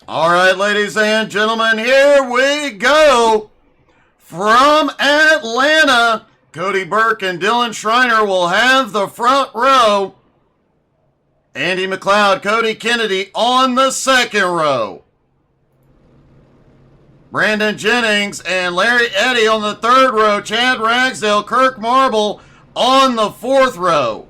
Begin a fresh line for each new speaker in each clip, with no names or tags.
All right, ladies and gentlemen, here we go. From Atlanta, Cody Burke and Dylan Schreiner will have the front row. Andy McLeod, Cody Kennedy on the second row. Brandon Jennings and Larry Eddy on the third row. Chad Ragsdale, Kirk Marble on the fourth row.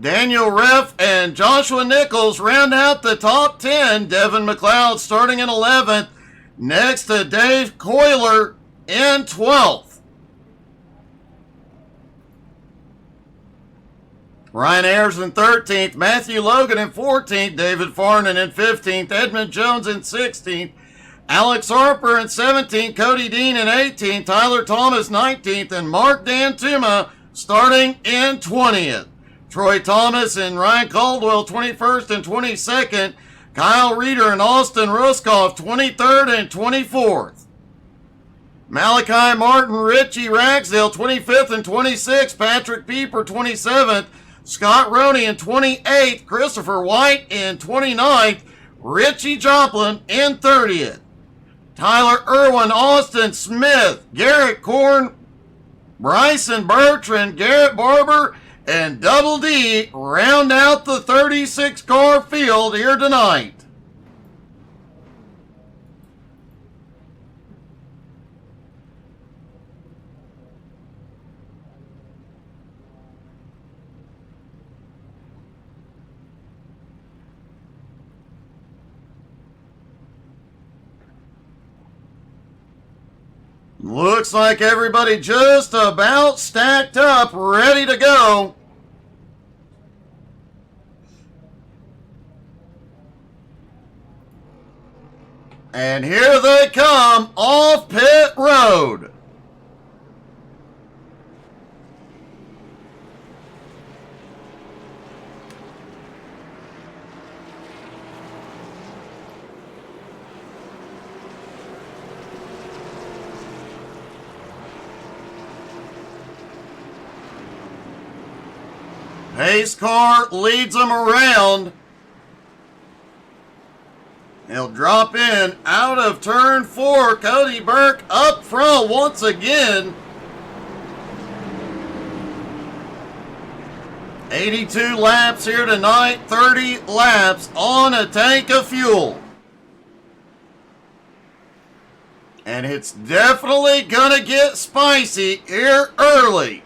Daniel Reff and Joshua Nichols round out the top 10. Devin McLeod starting in 11th. Next to Dave Coyler in 12th. Ryan Ayers in 13th. Matthew Logan in 14th. David Farnan in 15th. Edmund Jones in 16th. Alex Harper in 17th. Cody Dean in 18th. Tyler Thomas 19th. And Mark Dantuma starting in 20th. Troy Thomas and Ryan Caldwell 21st and 22nd. Kyle Reeder and Austin Ruskoff 23rd and 24th. Malachi Martin, Richie Ragsdale 25th and 26th. Patrick Pieper 27th. Scott Roney in 28th. Christopher White in 29th. Richie Joplin in 30th. Tyler Irwin, Austin Smith, Garrett Korn, Bryson Bertrand, Garrett Barber, and Double D round out the 36-car field here tonight. Looks like everybody just about stacked up, ready to go. And here they come off pit road. Pace car leads them around. He'll drop in out of turn 4. Cody Burke up front once again. 82 laps here tonight, 30 laps on a tank of fuel. And it's definitely gonna get spicy here early.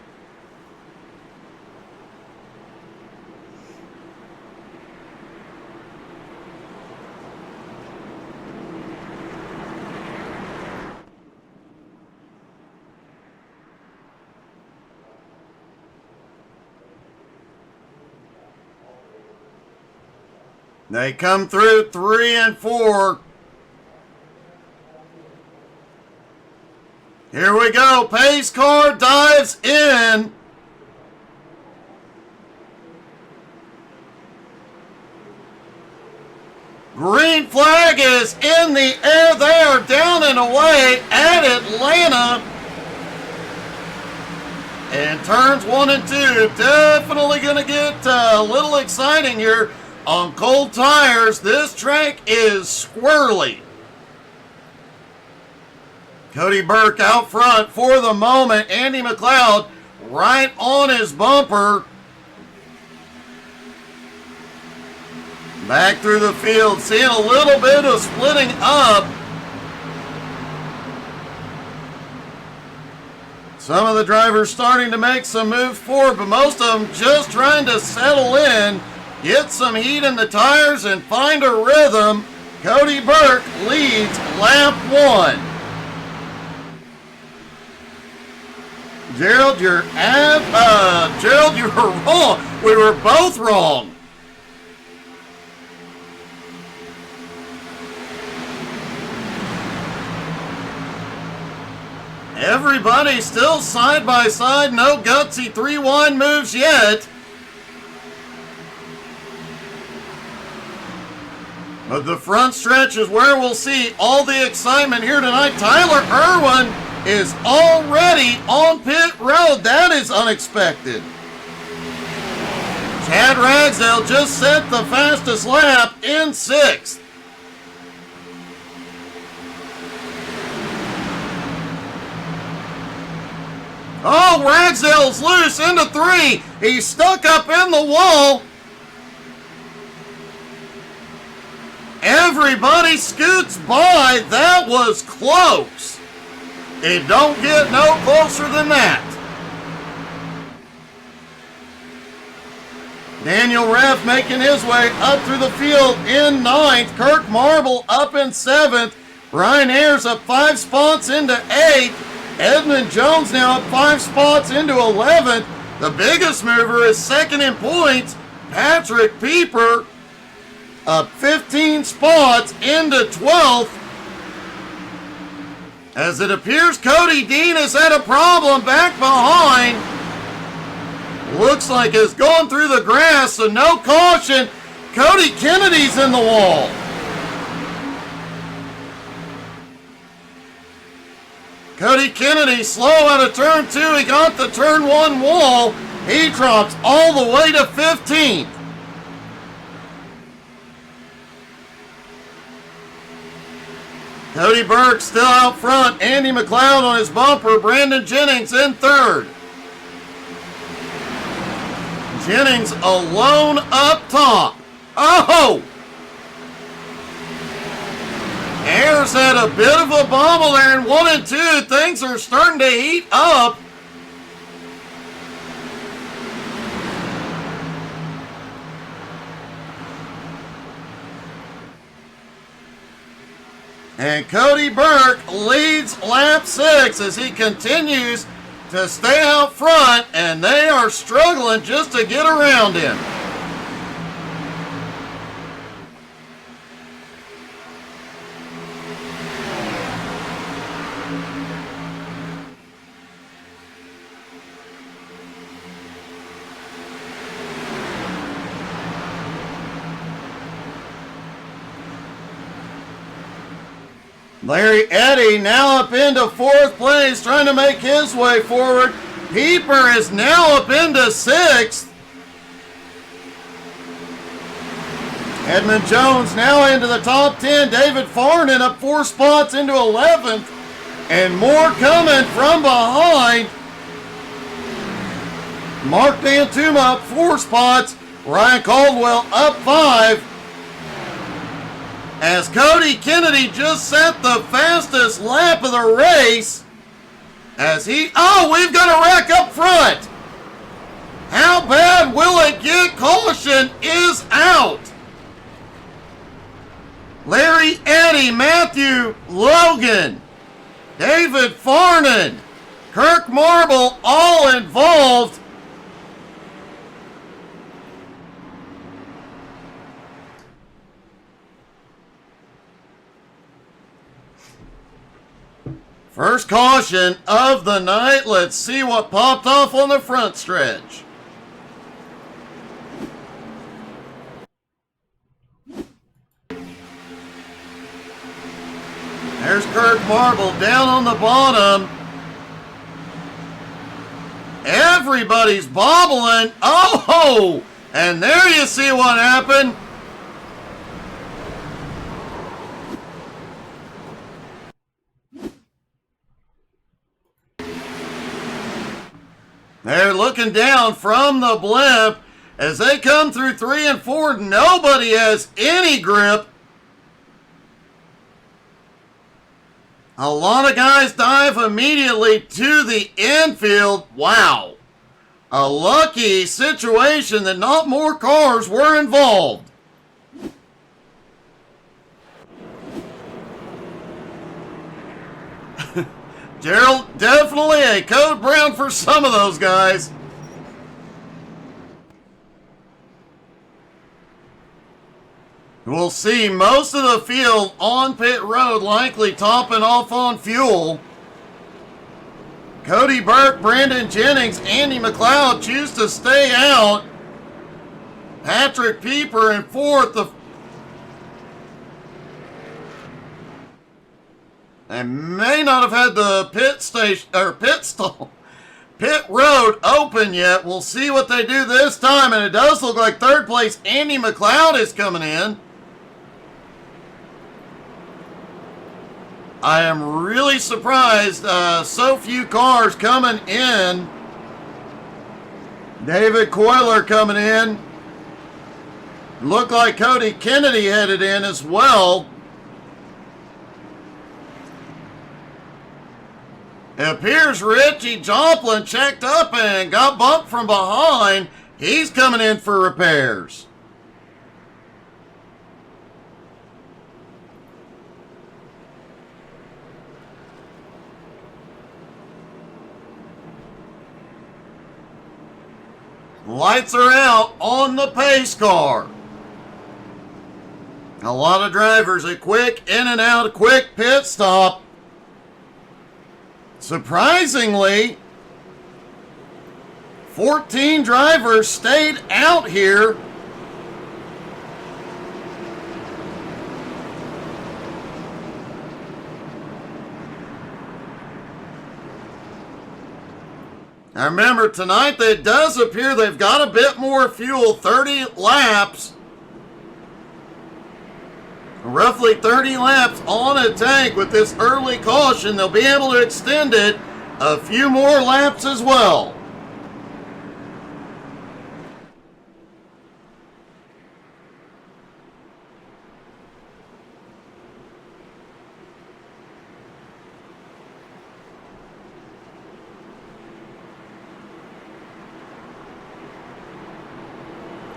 They come through 3 and 4. Here we go. Pace car dives in. Green flag is in the air. They are down and away at Atlanta. And turns 1 and 2 definitely going to get a little exciting here. On cold tires, this track is squirrely. Cody Burke out front for the moment. Andy McLeod right on his bumper. Back through the field, seeing a little bit of splitting up. Some of the drivers starting to make some moves forward, but most of them just trying to settle in. Get some heat in the tires and find a rhythm. Cody Burke leads lap 1. Gerald, you were wrong. We were both wrong. Everybody still side by side. No gutsy 3-1 moves yet. But the front stretch is where we'll see all the excitement here tonight. Tyler Irwin is already on pit road. That is unexpected. Chad Ragsdale just set the fastest lap in 6th. Oh, Ragsdale's loose into 3. He's stuck up in the wall. Everybody scoots by. That was close. It don't get no closer than that. Daniel Reff making his way up through the field in 9th. Kirk Marble up in 7th. Ryan Ayers up 5 spots into 8th. Edmund Jones now up 5 spots into 11th. The biggest mover is 2nd in points. Patrick Pieper up 15 spots into 12th. As it appears Cody Dean has had a problem back behind. Looks like it's going through the grass, so no caution. Cody Kennedy's in the wall. Cody Kennedy slow out of turn 2. He got the turn 1 wall. He drops all the way to 15th. Cody Burke still out front. Andy McLeod on his bumper. Brandon Jennings in 3rd. Jennings alone up top. Oh! Ayers had a bit of a bobble there in 1 and 2. Things are starting to heat up. And Cody Burke leads lap 6 as he continues to stay out front, and they are struggling just to get around him. Larry Eddy now up into 4th place, trying to make his way forward. Pieper is now up into 6th. Edmund Jones now into the top 10. David Farnan up 4 spots into 11th. And more coming from behind. Mark Dantuma up 4 spots. Ryan Caldwell up 5. As Cody Kennedy just set the fastest lap of the race. As he, we've got a wreck up front. How bad will it get? Caution is out. Larry Eddy, Matthew Logan, David Farnan, Kirk Marble, all involved. First caution of the night. Let's see what popped off on the front stretch. There's Kirk Marble down on the bottom. Everybody's bobbling. Oh! And there you see what happened. They're looking down from the blimp as they come through 3 and 4. Nobody has any grip. A lot of guys dive immediately to the infield. Wow. A lucky situation that not more cars were involved. Gerald, definitely a code brown for some of those guys. We'll see most of the field on pit road, likely topping off on fuel. Cody Burke, Brandon Jennings, Andy McLeod choose to stay out. Patrick Pieper in 4th. They may not have had the pit stall. pit road open yet. We'll see what they do this time, and it does look like third place Andy McLeod is coming in. I am really surprised so few cars coming in. David Coyler coming in. Looked like Cody Kennedy headed in as well. It appears Richie Joplin checked up and got bumped from behind. He's coming in for repairs. Lights are out on the pace car. A lot of drivers, a quick in and out, a quick pit stop. Surprisingly, 14 drivers stayed out here. Now remember, tonight it does appear they've got a bit more fuel, 30 laps. Roughly 30 laps on a tank. With this early caution, they'll be able to extend it a few more laps as well.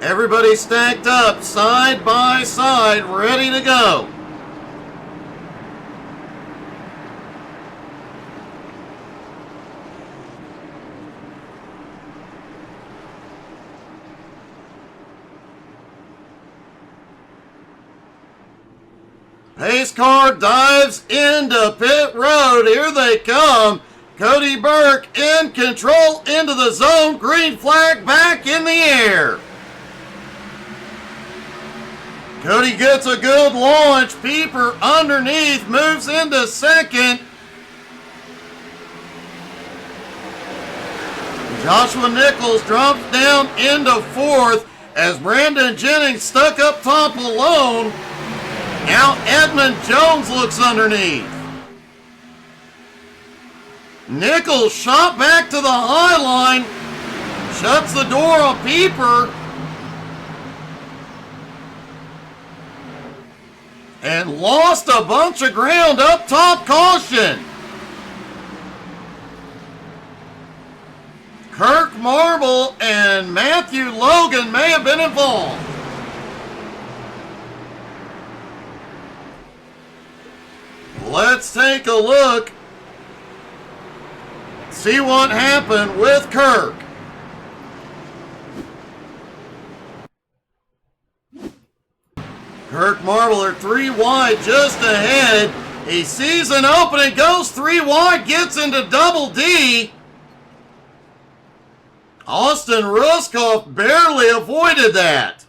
Everybody stacked up, side by side, ready to go. Pace car dives into pit road. Here they come. Cody Burke in control into the zone. Green flag back in the air. Cody gets a good launch. Pieper underneath moves into second. Joshua Nichols drops down into fourth as Brandon Jennings stuck up top alone. Now Edmund Jones looks underneath. Nichols shot back to the high line. Shuts the door on Pieper. And lost a bunch of ground up top. Caution. Kirk Marble and Matthew Logan may have been involved. Let's take a look. See what happened with Kirk. Kirk Marble are 3 wide just ahead. He sees an opening, goes 3 wide, gets into double D. Austin Ruskoff barely avoided that.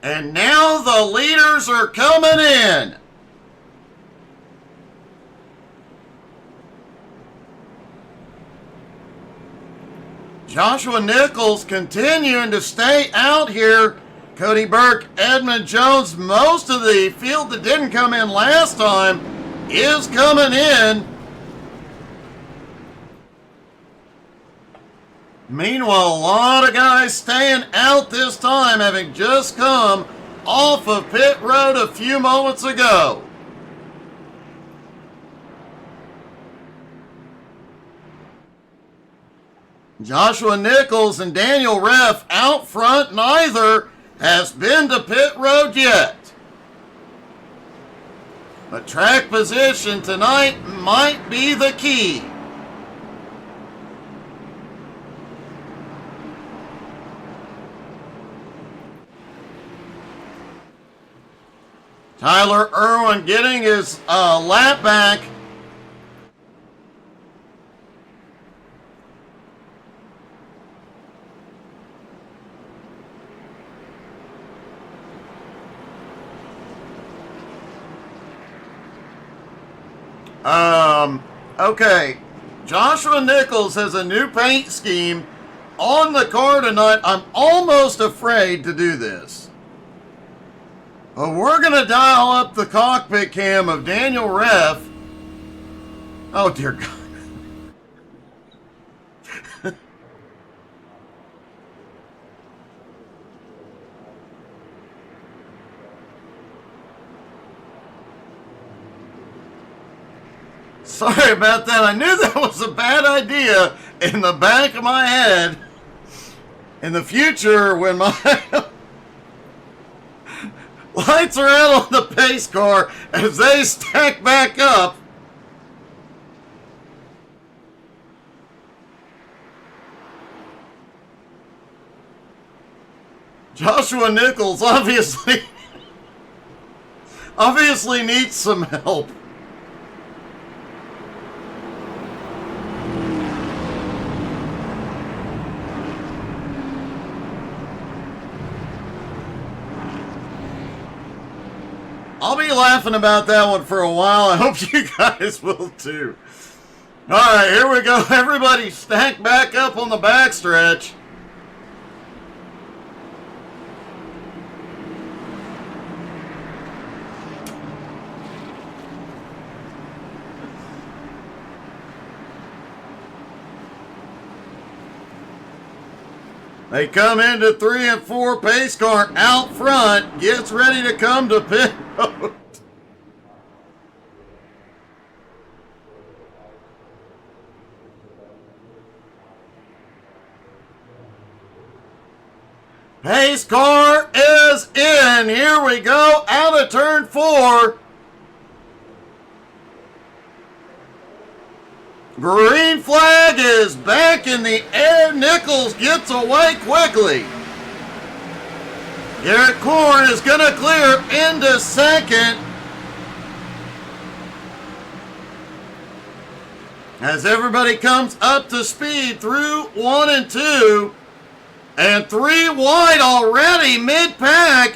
And now the leaders are coming in. Joshua Nichols continuing to stay out here. Cody Burke, Edmund Jones, most of the field that didn't come in last time is coming in. Meanwhile, a lot of guys staying out this time, having just come off of pit road a few moments ago. Joshua Nichols and Daniel Reff out front. Neither has been to pit road yet. But track position tonight might be the key. Tyler Irwin getting his lap back. Okay. Joshua Nichols has a new paint scheme on the car tonight. I'm almost afraid to do this. But we're going to dial up the cockpit cam of Daniel Reff. Oh, dear God. Sorry about that. I knew that was a bad idea in the back of my head. In the future, when my lights are out on the pace car as they stack back up, Joshua Nichols obviously needs some help. I'll be laughing about that one for a while. I hope you guys will too. All right, here we go. Everybody stack back up on the backstretch. They come into 3 and 4. Pace car out front. Gets ready to come to pit road. Pace car is in. Here we go. Out of turn 4. Green flag is back in the air. Nichols gets away quickly. Garrett Korn is going to clear into second. As everybody comes up to speed through 1 and 2. And 3 wide already mid-pack.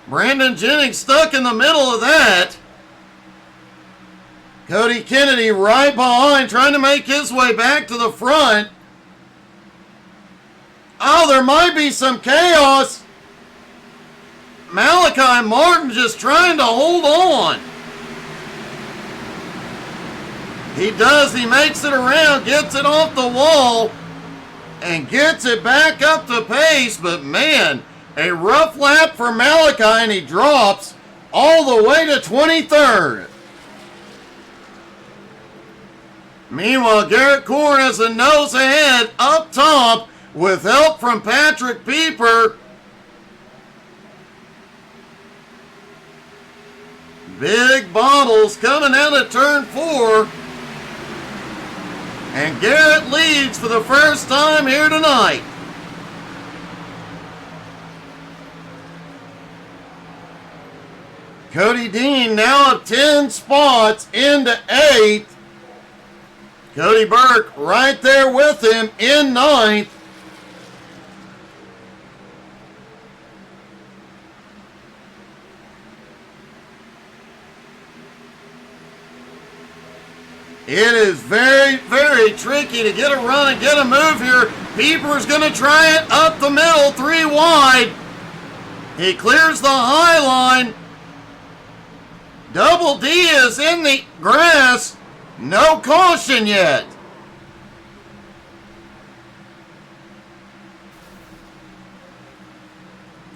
Brandon Jennings stuck in the middle of that. Cody Kennedy right behind, trying to make his way back to the front. Oh, there might be some chaos. Malachi Martin just trying to hold on. He does. He makes it around, gets it off the wall, and gets it back up to pace. But, man, a rough lap for Malachi, and he drops all the way to 23rd. Meanwhile, Garrett Korn has a nose ahead up top with help from Patrick Pieper. Big bottles coming out of turn 4. And Garrett leads for the first time here tonight. Cody Dean now up 10 spots into 8th. Cody Burke right there with him in 9th. It is very, very tricky to get a run and get a move here. Pieper's going to try it up the middle, 3 wide. He clears the high line. Double D is in the grass. No caution yet.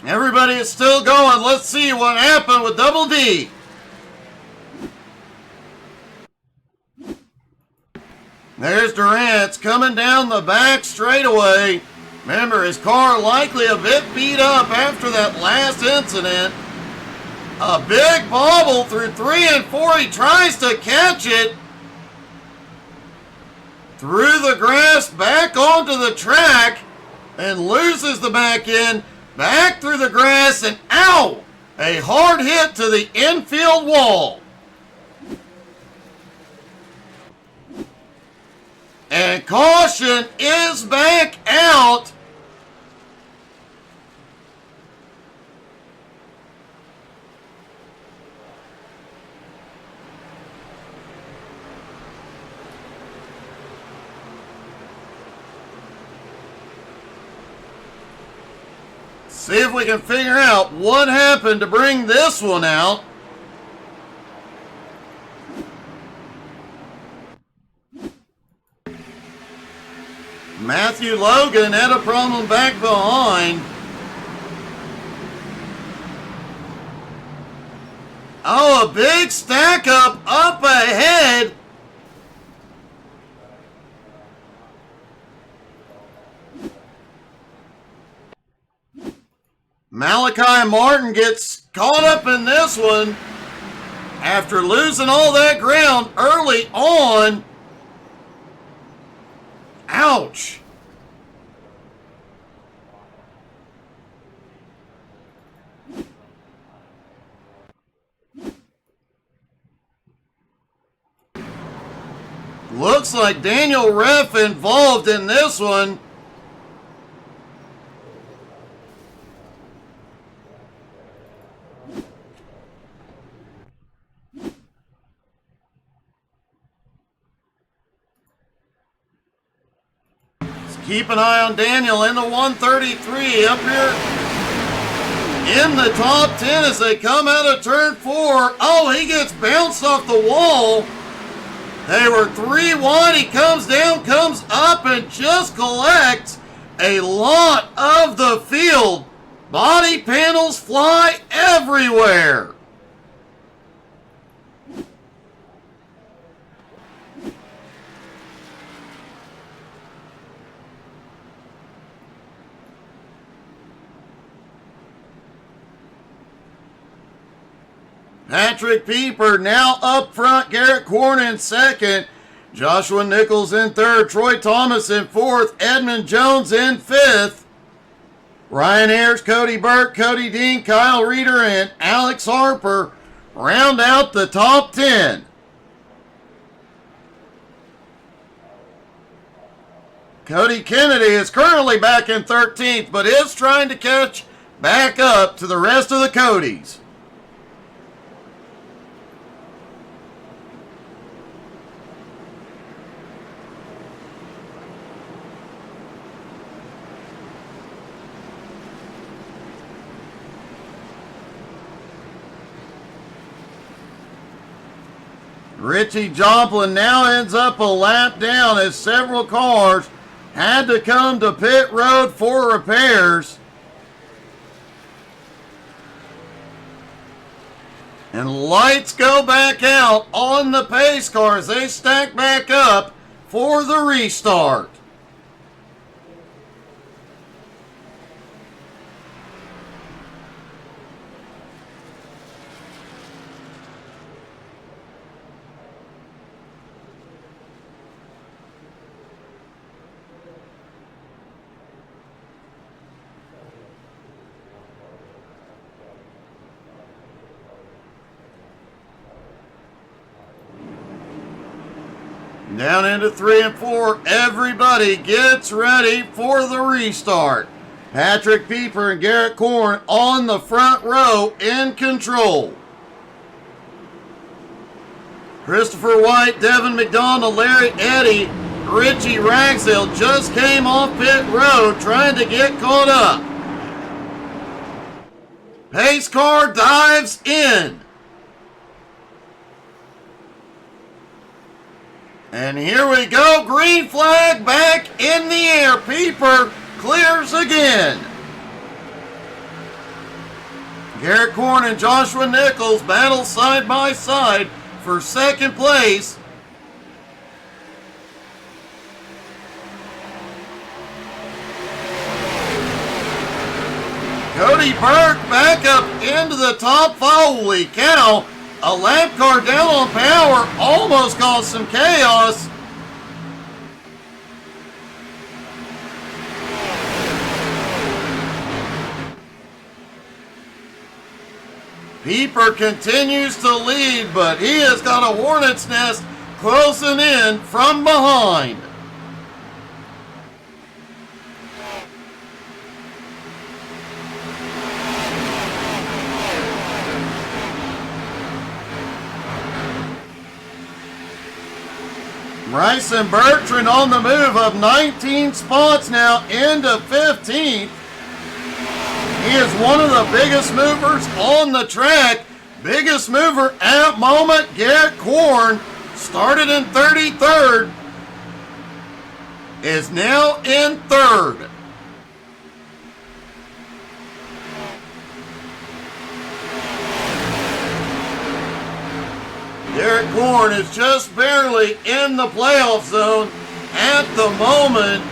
Everybody is still going. Let's see what happened with Double D. There's Durant coming down the back straightaway. Remember, his car likely a bit beat up after that last incident. A big bobble through 3 and 4. He tries to catch it. Through the grass, back onto the track, and loses the back end, back through the grass, and ow! A hard hit to the infield wall. And caution is back out. See if we can figure out what happened to bring this one out. Matthew Logan had a problem back behind. Oh, a big stack up ahead. Malachi Martin gets caught up in this one after losing all that ground early on. Ouch. Looks like Daniel Reff involved in this one. Keep an eye on Daniel in the 133 up here in the top 10 as they come out of turn 4. Oh, he gets bounced off the wall. They were 3 wide. He comes down, comes up, and just collects a lot of the field. Body panels fly everywhere. Patrick Pieper now up front. Garrett Korn in second. Joshua Nichols in third. Troy Thomas in fourth. Edmund Jones in fifth. Ryan Ayers, Cody Burke, Cody Dean, Kyle Reeder, and Alex Harper round out the top 10. Cody Kennedy is currently back in 13th, but is trying to catch back up to the rest of the Codys. Richie Joplin now ends up a lap down as several cars had to come to pit road for repairs. And lights go back out on the pace cars. They stack back up for the restart. Down into 3 and 4, everybody gets ready for the restart. Patrick Pieper and Garrett Korn on the front row in control. Christopher White, Devin McDonald, Larry Eddy, Richie Ragsdale just came off pit road trying to get caught up. Pace car dives in. And here we go, green flag back in the air. Pieper clears again. Garrett Korn and Joshua Nichols battle side by side for second place. Cody Burke back up into the top. Holy cow. A lap car down on power almost caused some chaos. Pieper continues to lead, but he has got a hornet's nest closing in from behind. Bryson Bertrand on the move, up 19 spots now into 15th. He is one of the biggest movers on the track. Biggest mover at moment, Garrett Korn, started in 33rd, is now in 3rd. Garrett Korn is just barely in the playoff zone at the moment.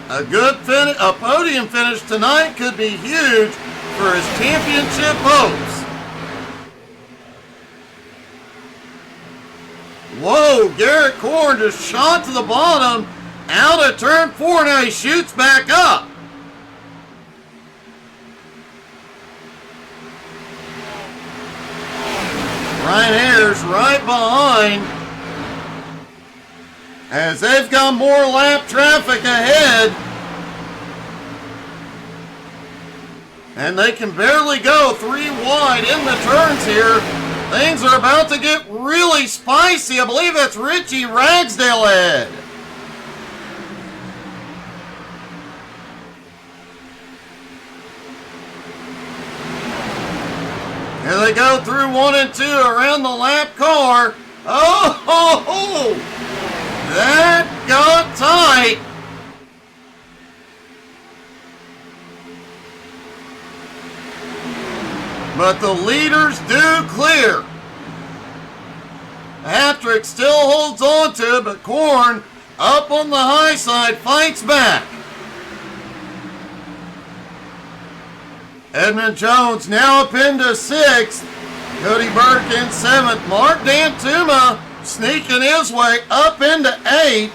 A podium finish tonight could be huge for his championship hopes. Whoa, Garrett Korn just shot to the bottom out of turn 4. Now he shoots back up. Ryan Ayers right behind as they've got more lap traffic ahead. And they can barely go 3 wide in the turns here. Things are about to get really spicy. I believe that's Richie Ragsdale ahead. Here they go through 1 and 2 around the lap car. Oh, that got tight. But the leaders do clear. Patrick still holds on to it, but Korn up on the high side fights back. Edmund Jones now up into 6th. Cody Burke in 7th. Mark Dantuma sneaking his way up into 8th.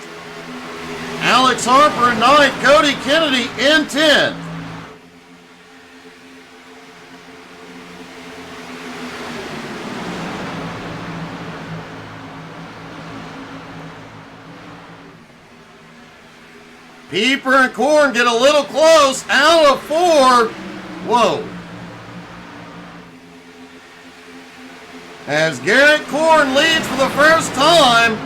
Alex Harper in 9th. Cody Kennedy in 10th. Pieper and Korn get a little close out of 4. Whoa. As Garrett Korn leads for the first time.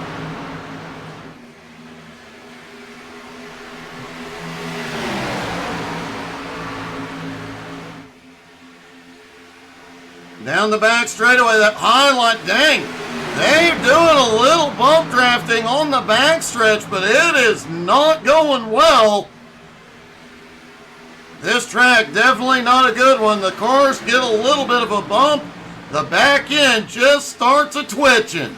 Down the back straightaway, that highlight, dang. They're doing a little bump drafting on the back stretch, but it is not going well. This track definitely not a good one. The cars get a little bit of a bump. The back end just starts a twitching.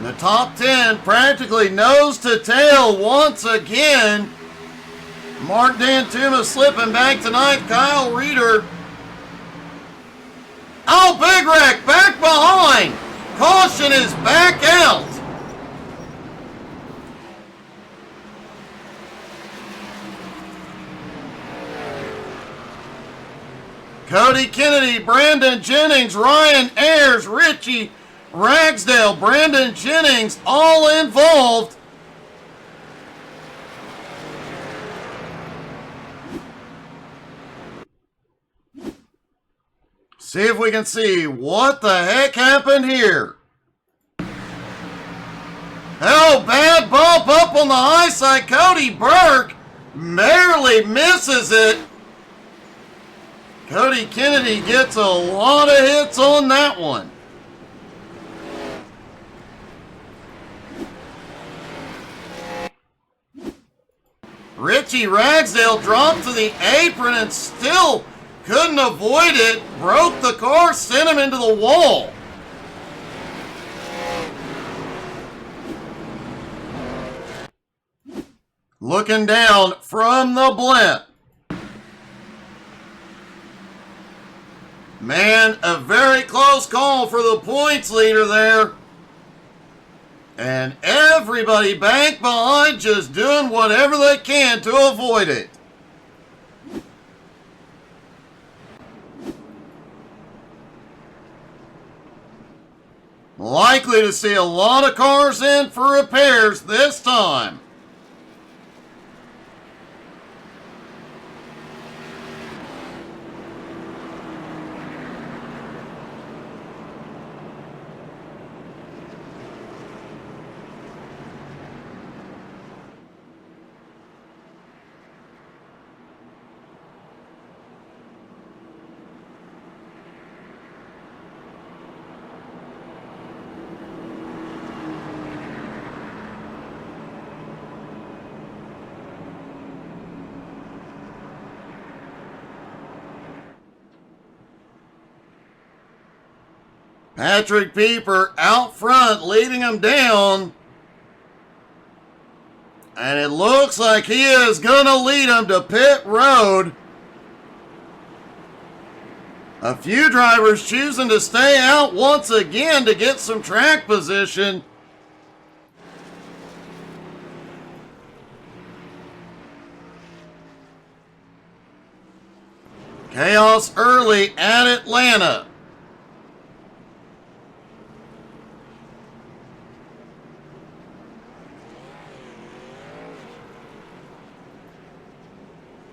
The top 10 practically nose to tail once again. Mark Dantuma slipping back tonight. Kyle Reeder. Oh, big wreck back behind. Caution is back out. Cody Kennedy, Brandon Jennings, Ryan Ayers, Richie Ragsdale, Brandon Jennings, all involved. See if we can see what the heck happened here. Oh, bad bump up on the high side. Cody Burke barely misses it. Cody Kennedy gets a lot of hits on that one. Richie Ragsdale dropped to the apron and still couldn't avoid it. Broke the car, sent him into the wall. Looking down from the blimp. Man, a very close call for the points leader there. And everybody back behind just doing whatever they can to avoid it. Likely to see a lot of cars in for repairs this time. Patrick Pieper out front, leading him down. And it looks like he is going to lead him to pit road. A few drivers choosing to stay out once again to get some track position. Chaos early at Atlanta.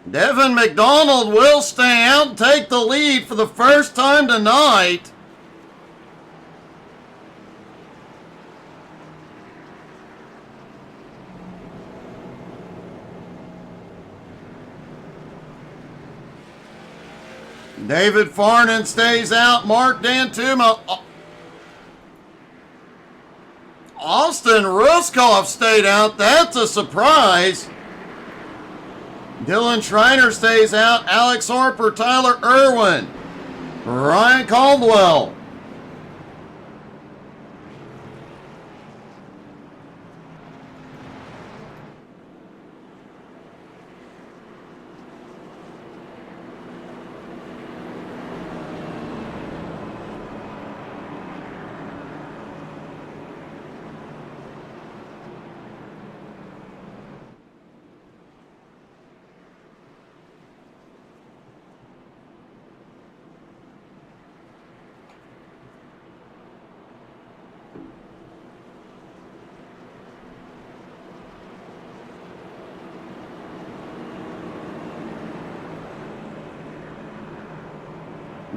Devin McDonald will stay out and take the lead for the first time tonight. David Farnan stays out. Mark Dantuma. Austin Ruskoff stayed out. That's a surprise. Dylan Schreiner stays out. Alex Harper, Tyler Irwin, Ryan Caldwell.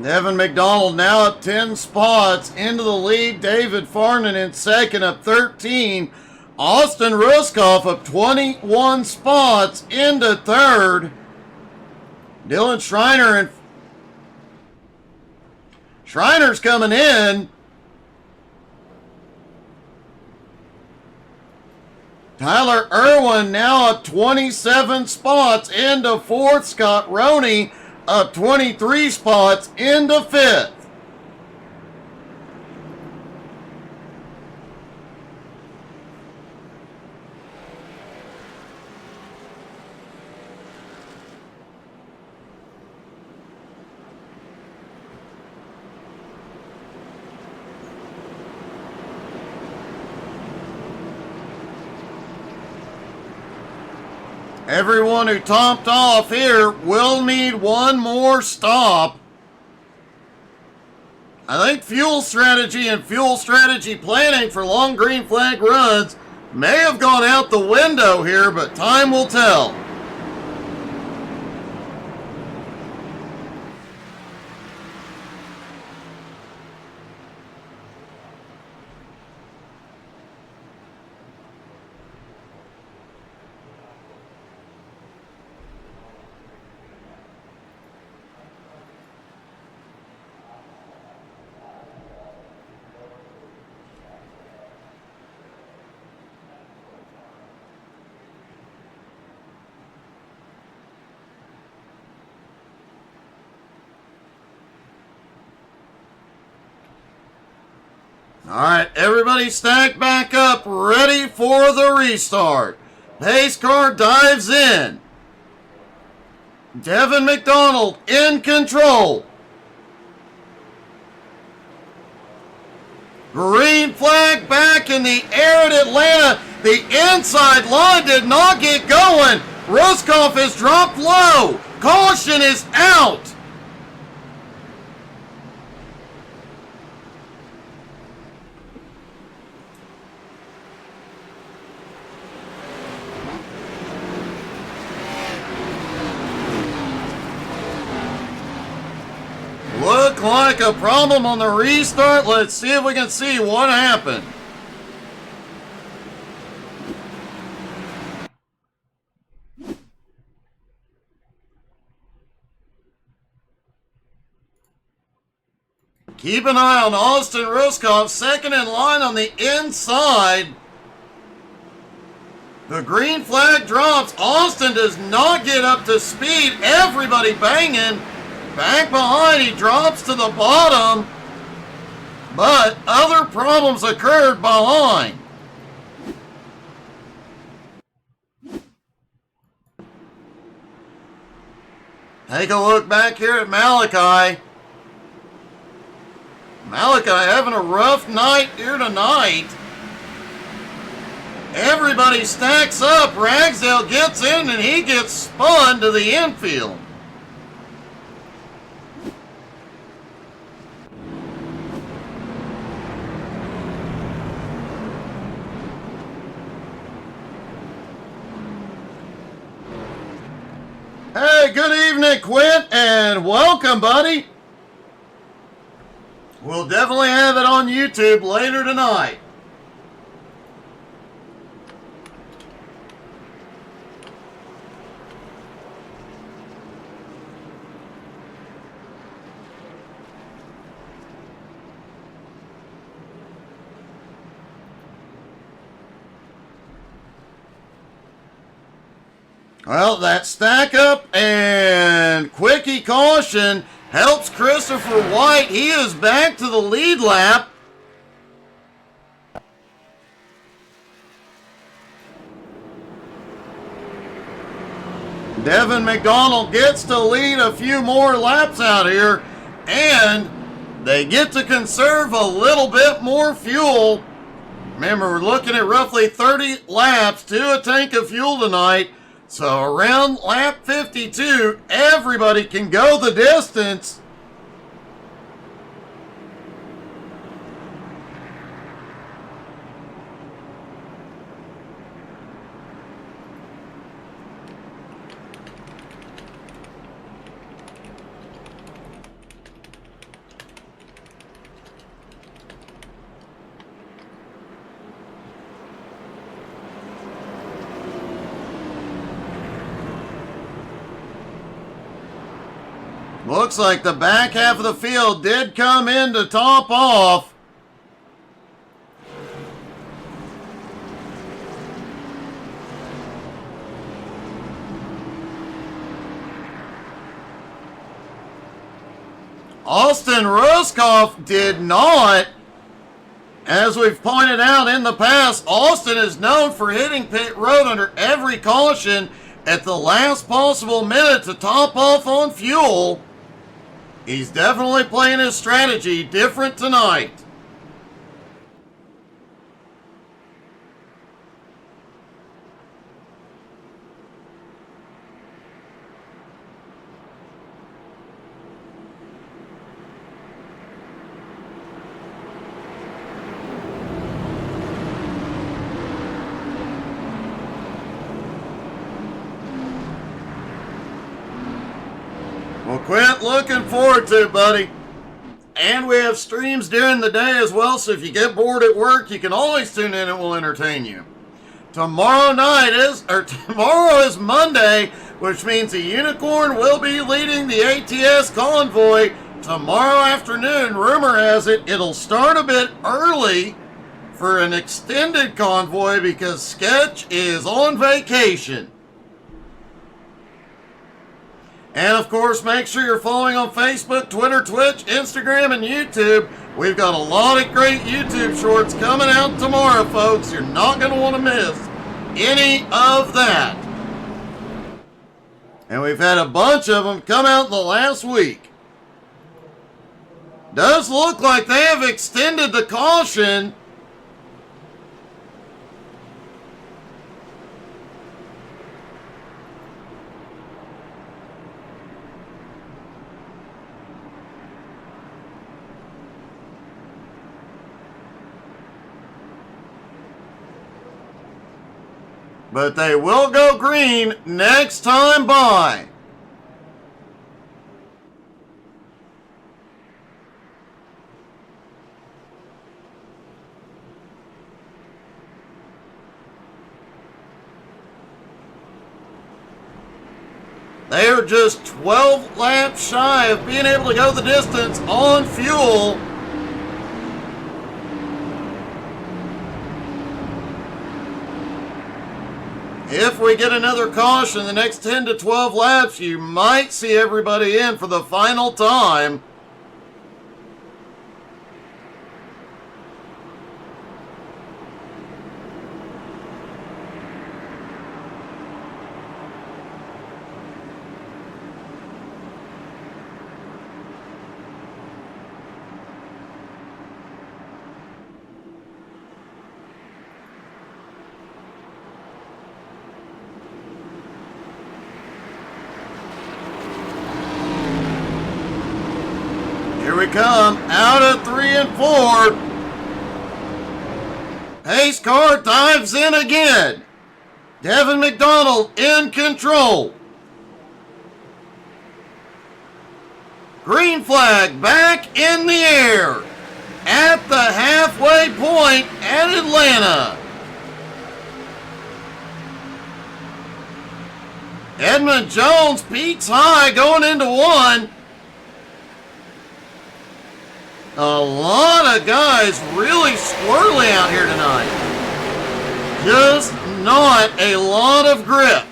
Devin McDonald now up 10 spots into the lead. David Farnan in second up 13. Austin Ruskoff up 21 spots into third. Dylan Schreiner and Schreiner's coming in. Tyler Irwin now up 27 spots into fourth. Scott Roney up 23 spots into fifth. Everyone who topped off here will need one more stop. I think fuel strategy and fuel strategy planning for long green flag runs may have gone out the window here, but time will tell. All right, everybody stack back up, ready for the restart. Pace car dives in. Devin McDonald in control. Green flag back in the air at Atlanta. The inside line did not get going. Ruskoff has dropped low. Caution is out. looked like a problem on the restart. Let's see if we can see what happened. Keep an eye on Austin Ruskov, second in line on the inside. The green flag drops. Austin does not get up to speed. Everybody banging. Back behind, he drops to the bottom. But other problems occurred behind. Take a look back here at Malachi. Malachi having a rough night here tonight. Everybody stacks up. Ragsdale gets in and he gets spun to the infield. Hey, good evening, Quint, and welcome, buddy. We'll definitely have it on YouTube later tonight. Well, that stack up and quickie caution helps Christopher White. He is back to the lead lap. Devin McDonald gets to lead a few more laps out here, and they get to conserve a little bit more fuel. Remember, we're looking at roughly 30 laps to a tank of fuel tonight. So around lap 52, everybody can go the distance. Looks like the back half of the field did come in to top off. Austin Ruskov did not. As we've pointed out in the past, Austin is known for hitting pit road under every caution at the last possible minute to top off on fuel. He's definitely playing his strategy different tonight. Well, Quint, looking forward to it, buddy. And we have streams during the day as well, so if you get bored at work, you can always tune in and we'll entertain you. Tomorrow is Monday, which means the Unicorn will be leading the ATS convoy tomorrow afternoon. Rumor has it, it'll start a bit early for an extended convoy because Sketch is on vacation. And of course, make sure you're following on Facebook, Twitter, Twitch, Instagram, and YouTube. We've got a lot of great YouTube shorts coming out tomorrow, folks. You're not going to want to miss any of that. And we've had a bunch of them come out in the last week. Does look like they have extended the caution. But they will go green next time by. They are just 12 laps shy of being able to go the distance on fuel. If we get another caution the next 10 to 12 laps, you might see everybody in for the final time. Here we come, out of 3 and 4. Pace car dives in again. Devin McDonald in control. Green flag back in the air at the halfway point at Atlanta. Edmund Jones peaks high going into 1. A lot of guys really squirrely out here tonight. Just not a lot of grip.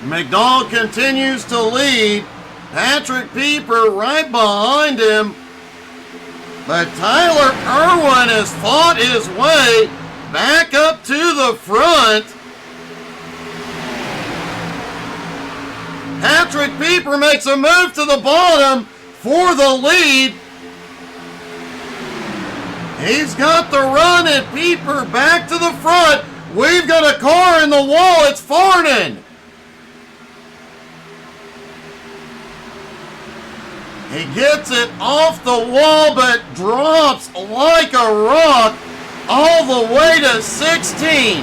McDonald continues to lead. Patrick Pieper right behind him. But Tyler Irwin has fought his way back up to the front. Patrick Pieper makes a move to the bottom for the lead. He's got the run and Pieper back to the front. We've got a car in the wall. It's Farnan. He gets it off the wall, but drops like a rock all the way to 16.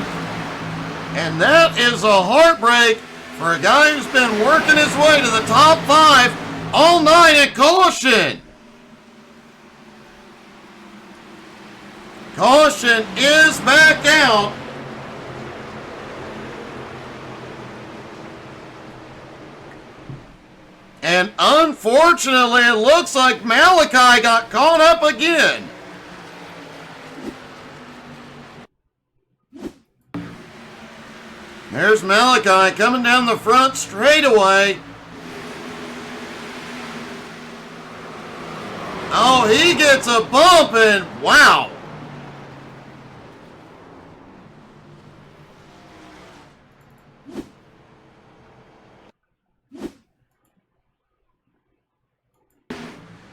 And that is a heartbreak for a guy who's been working his way to the top 5 all night at caution. Caution is back out. And unfortunately, it looks like Malachi got caught up again. There's Malachi coming down the front straightaway. Oh, he gets a bump and wow.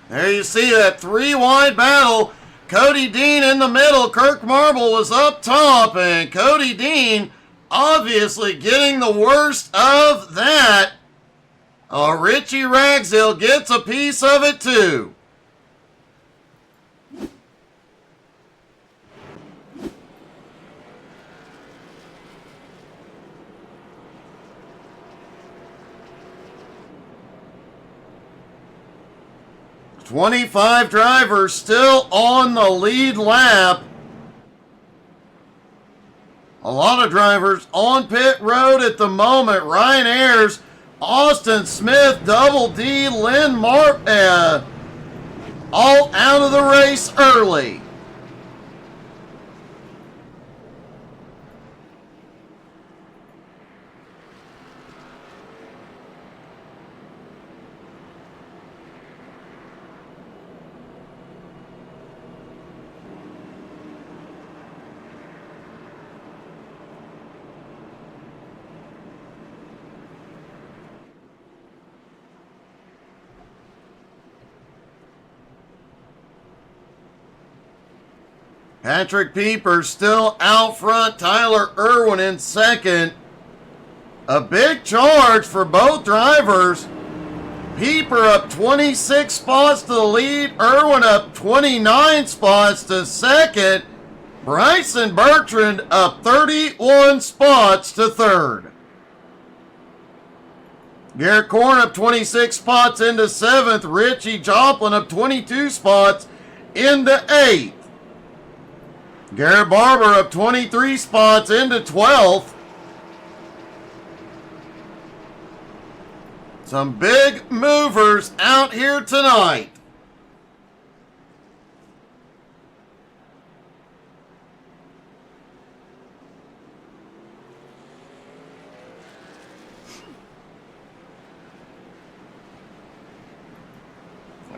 There you see that 3-wide battle. Cody Dean in the middle. Kirk Marble was up top. And Cody Dean obviously getting the worst of that. Richie Ragsdale gets a piece of it too. "25 drivers still on the lead lap. A lot of drivers on pit road at the moment. Ryan Ayers, Austin Smith, Double D, Lynn all out of the race early. Patrick Pieper still out front. Tyler Irwin in second. A big charge for both drivers. Pieper up 26 spots to the lead. Irwin up 29 spots to second. Bryson Bertrand up 31 spots to third. Garrett Korn up 26 spots into 7th. Richie Joplin up 22 spots into 8th. Garrett Barber up 23 spots into 12th. Some big movers out here tonight.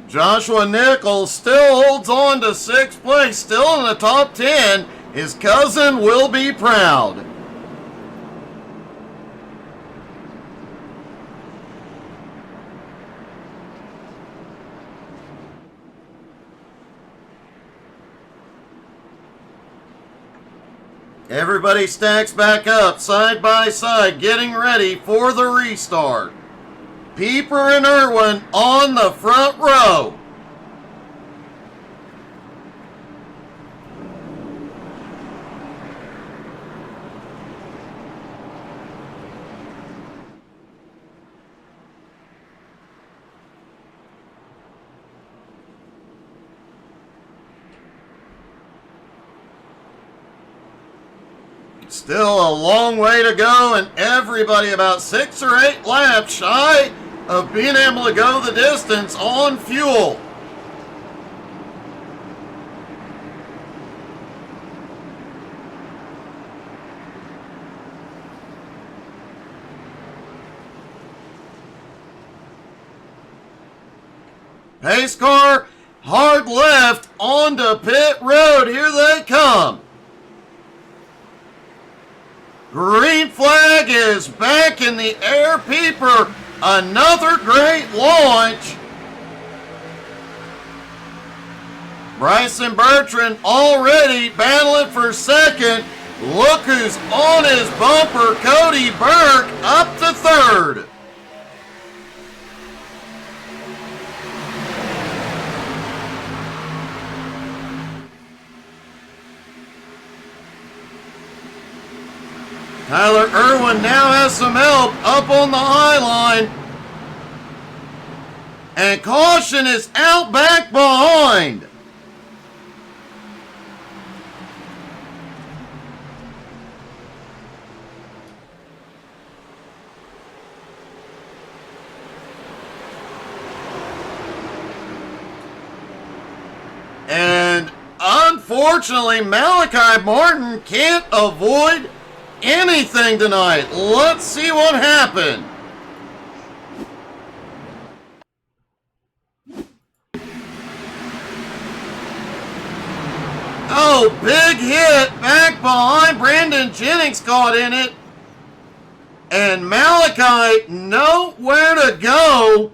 Joshua Nichols still holds on to 6th place, still in the top 10. His cousin will be proud. Everybody stacks back up, side by side, getting ready for the restart. Pieper and Irwin on the front row. Still a long way to go, and everybody about 6 or 8 laps shy of being able to go the distance on fuel. Pace car, hard left onto pit road. Here they come. Green flag is back in the air. Pieper, another great launch. Bryson Bertrand already battling for second. Look who's on his bumper. Cody Burke up to third. Tyler Irwin now has some help up on the high line. And caution is out back behind. And unfortunately, Malachi Martin can't avoid anything tonight. Let's see what happened. Oh, big hit back behind. Brandon Jennings caught in it. And Malachi nowhere to go.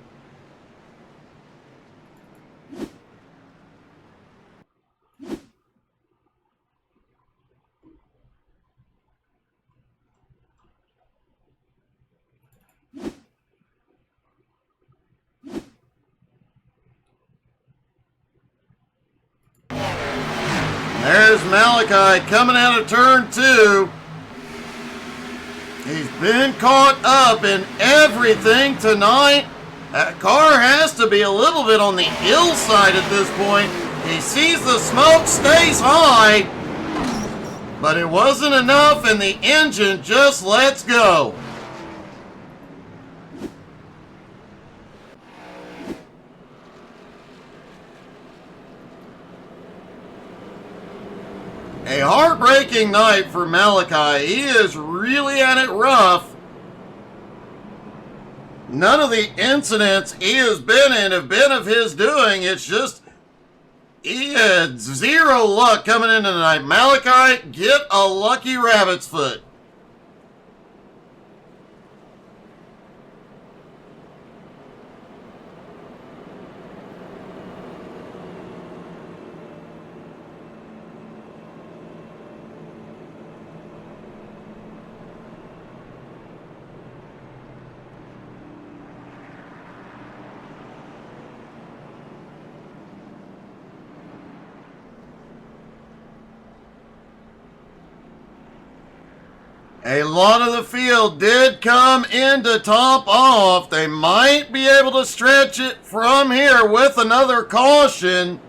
There's Malachi coming out of turn 2. He's been caught up in everything tonight. That car has to be a little bit on the hillside at this point. He sees the smoke, stays high, but it wasn't enough, and the engine just lets go. A heartbreaking night for Malachi. He is really at it rough. None of the incidents he has been in have been of his doing. It's just he had zero luck coming into tonight. Malachi, get a lucky rabbit's foot. A lot of the field did come in to top off. They might be able to stretch it from here with another caution.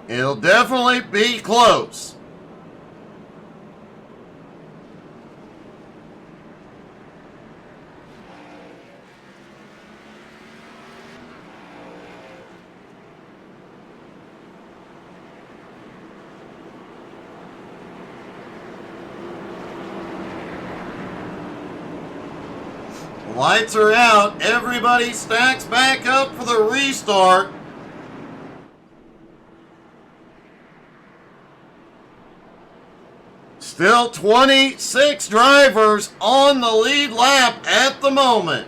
It'll definitely be close. Lights are out. Everybody stacks back up for the restart. Still 26 drivers on the lead lap at the moment.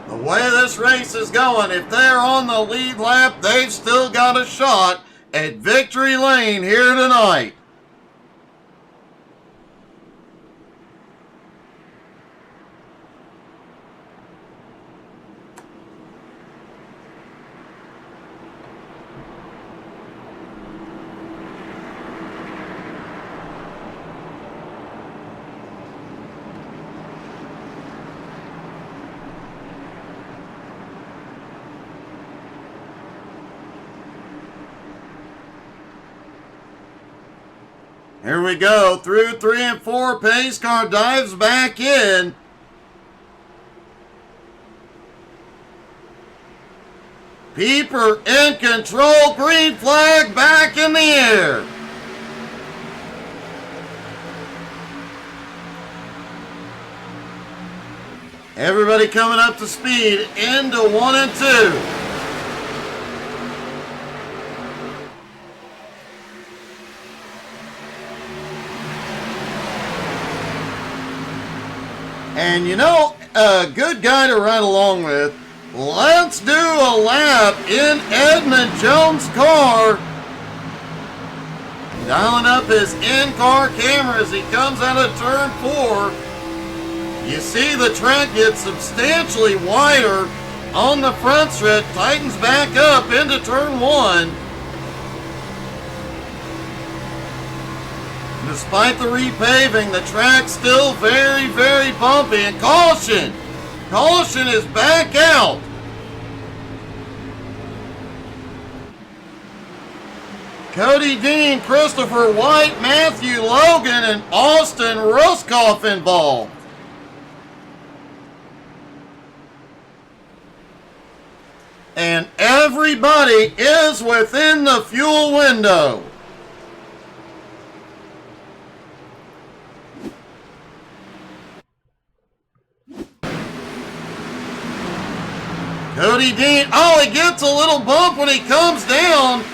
The way this race is going, if they're on the lead lap, they've still got a shot at victory lane here tonight. Here we go, through 3 and 4, pace car dives back in. Pieper in control, green flag back in the air. Everybody coming up to speed into 1 and 2. And you know, a good guy to ride along with. Let's do a lap in Edmund Jones' car. Dialing up his in-car camera as he comes out of turn 4. You see the track gets substantially wider on the front stretch, tightens back up into turn 1. Despite the repaving, the track's still very, very bumpy. And caution! Caution is back out. Cody Dean, Christopher White, Matthew Logan, and Austin Ruskoff involved. And everybody is within the fuel window. Cody Dean, oh, he gets a little bump when he comes down.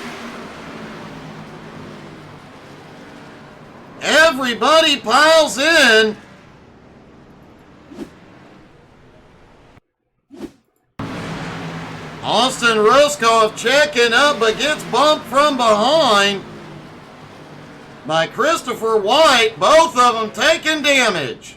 Everybody piles in. Austin Ruskoff checking up, but gets bumped from behind by Christopher White. Both of them taking damage.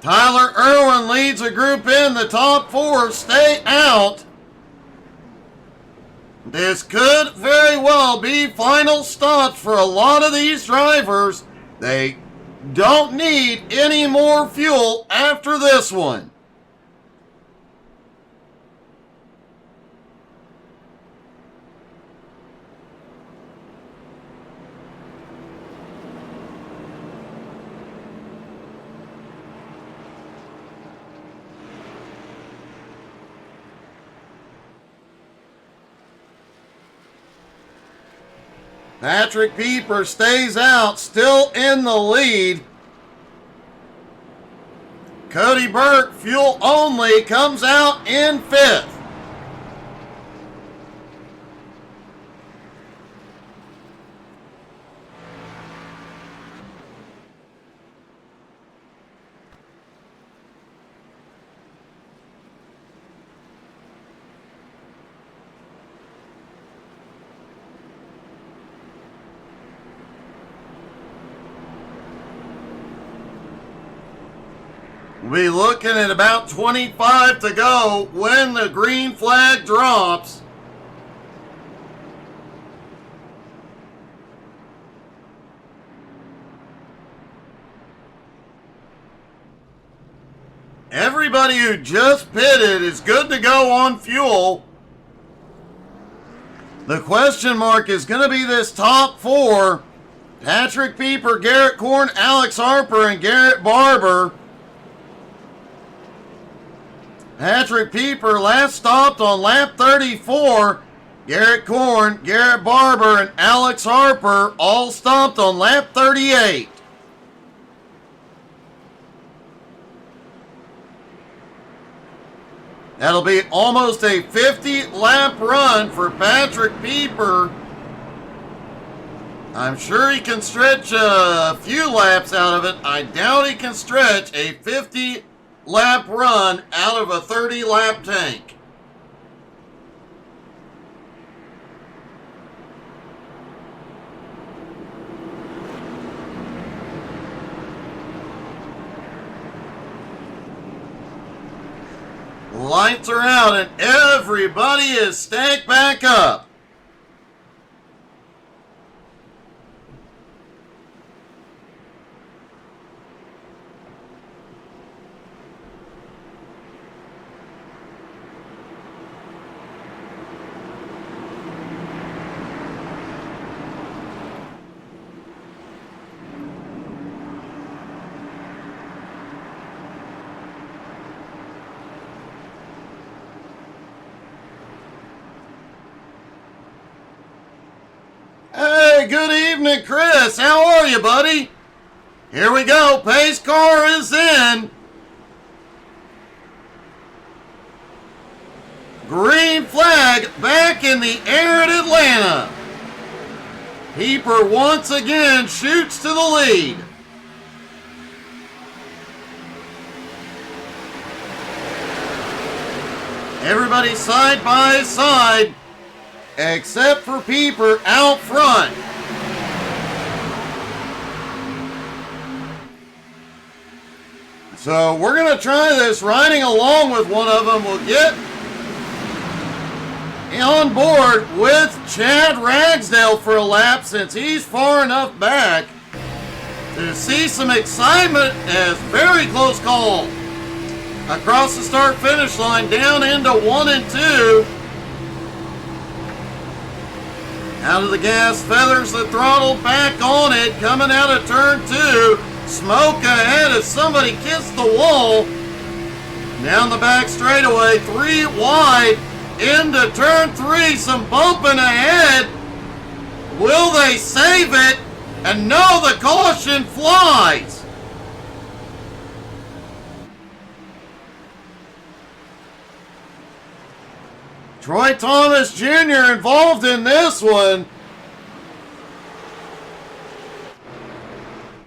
Tyler Irwin leads the group in. The top 4 stay out. This could very well be final stops for a lot of these drivers. They don't need any more fuel after this one. Patrick Pieper stays out, still in the lead. Cody Burke, fuel only, comes out in 5th. We'll be looking at about 25 to go when the green flag drops. Everybody who just pitted is good to go on fuel. The question mark is going to be this top four. Patrick Pieper, Garrett Korn, Alex Harper, and Garrett Barber. Patrick Pieper last stopped on lap 34. Garrett Korn, Garrett Barber, and Alex Harper all stopped on lap 38. That'll be almost a 50-lap run for Patrick Pieper. I'm sure he can stretch a few laps out of it. I doubt he can stretch a 50-lap run out of a 30-lap tank. Lights are out and everybody is stacked back up. Hey, good evening, Chris. How are you, buddy? Here we go. Pace car is in. Green flag back in the air at Atlanta. Pieper once again shoots to the lead. Everybody side by side, except for Pieper out front. So we're going to try this riding along with one of them. We'll get on board with Chad Ragsdale for a lap since he's far enough back to see some excitement as very close call. Across the start-finish line, down into 1 and 2. Out of the gas, feathers the throttle, back on it, coming out of turn 2. Smoke ahead as somebody kissed the wall. Down the back straightaway, 3 wide, into turn 3, some bumping ahead. Will they save it? And no, the caution flies. Troy Thomas Jr. involved in this one.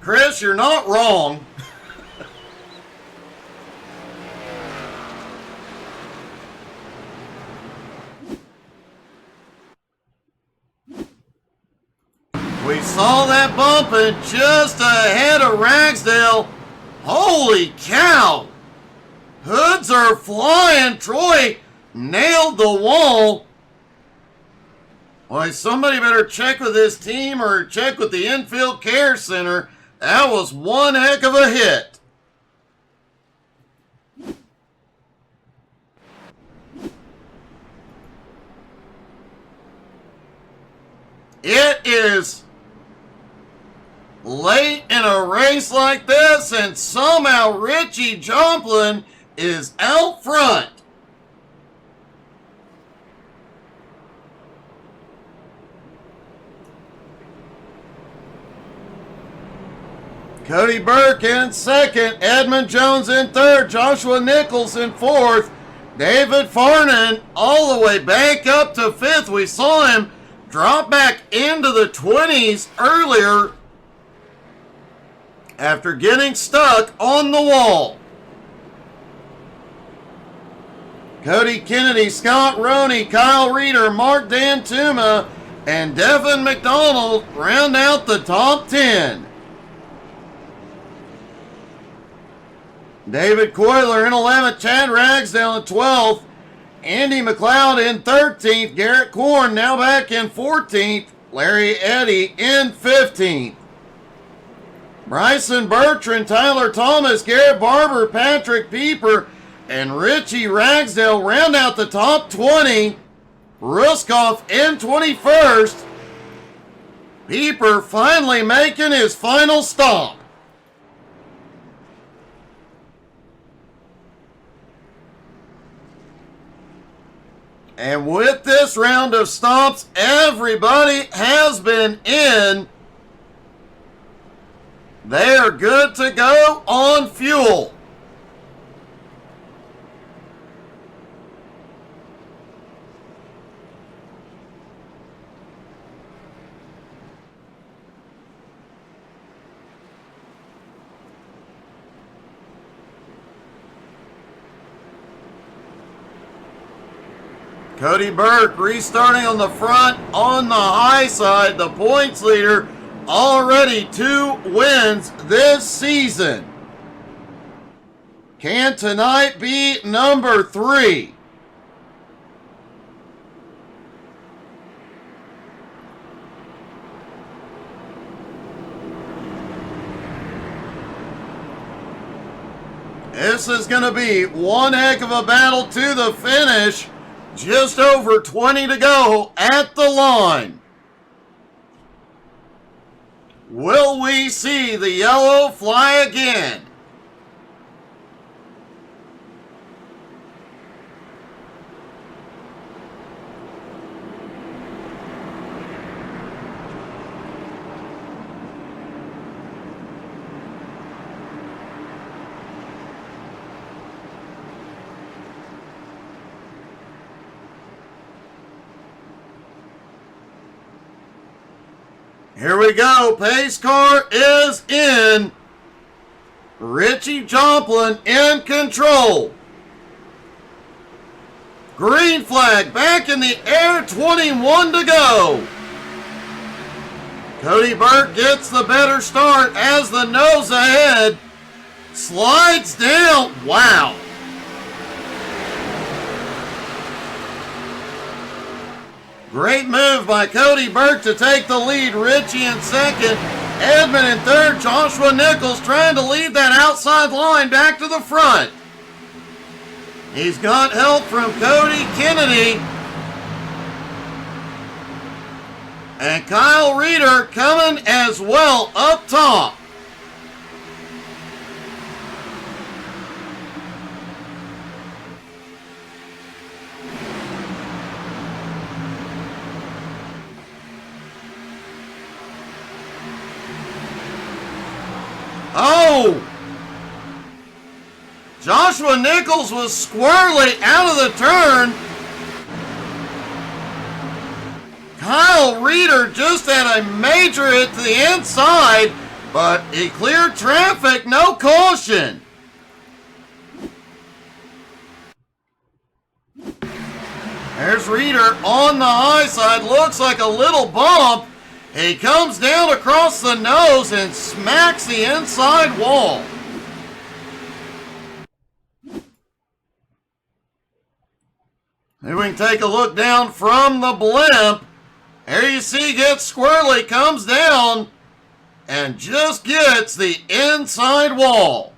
Chris, you're not wrong. We saw that bumping just ahead of Ragsdale. Holy cow! Hoods are flying. Troy nailed the wall. Boy, somebody better check with his team or check with the infield care center. That was one heck of a hit. It is late in a race like this, and somehow Richie Joplin is out front. Cody Burke in second, Edmund Jones in third, Joshua Nichols in fourth, David Farnan all the way back up to fifth. We saw him drop back into the 20s earlier after getting stuck on the wall. Cody Kennedy, Scott Roney, Kyle Reeder, Mark Dantuma, and Devin McDonald round out the top 10. David Coyler in 11th, Chad Ragsdale in 12th, Andy McLeod in 13th, Garrett Korn now back in 14th, Larry Eddy in 15th. Bryson Bertrand, Tyler Thomas, Garrett Barber, Patrick Pieper, and Richie Ragsdale round out the top 20. Ruskoff in 21st. Pieper finally making his final stop. And with this round of stops, everybody has been in. They are good to go on fuel. Cody Burke restarting on the front on the high side, the points leader, already 2 wins this season. Can tonight be number 3? This is going to be one heck of a battle to the finish. Just over 20 to go at the line. Will we see the yellow fly again? Here we go. Pace car is in. Richie Joplin in control. Green flag back in the air. 21 to go. Cody Burke gets the better start as the nose ahead slides down. Wow. Great move by Cody Burke to take the lead. Richie in second. Edmund in third. Joshua Nichols trying to lead that outside line back to the front. He's got help from Cody Kennedy. And Kyle Reeder coming as well up top. Oh! Joshua Nichols was squarely out of the turn. Kyle Reeder just had a major hit to the inside, but he cleared traffic, no caution. There's Reeder on the high side, looks like a little bump. He comes down across the nose and smacks the inside wall. Here we can take a look down from the blimp. Here you see gets squirrely, comes down, and just gets the inside wall.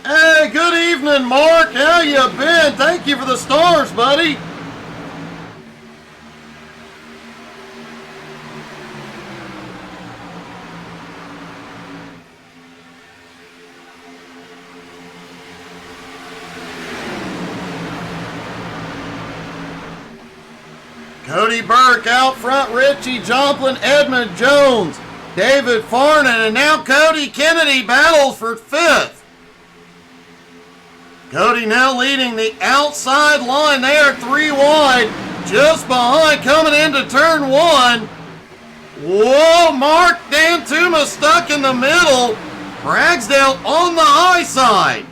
Hey, good evening, Mark. How you been? Thank you for the stars, buddy. Cody Burke out front, Richie Joplin, Edmund Jones, David Farnan, and now Cody Kennedy battles for 5th. Cody now leading the outside line. They are 3 wide, just behind coming into turn 1. Whoa, Mark Dantuma stuck in the middle. Ragsdale on the high side.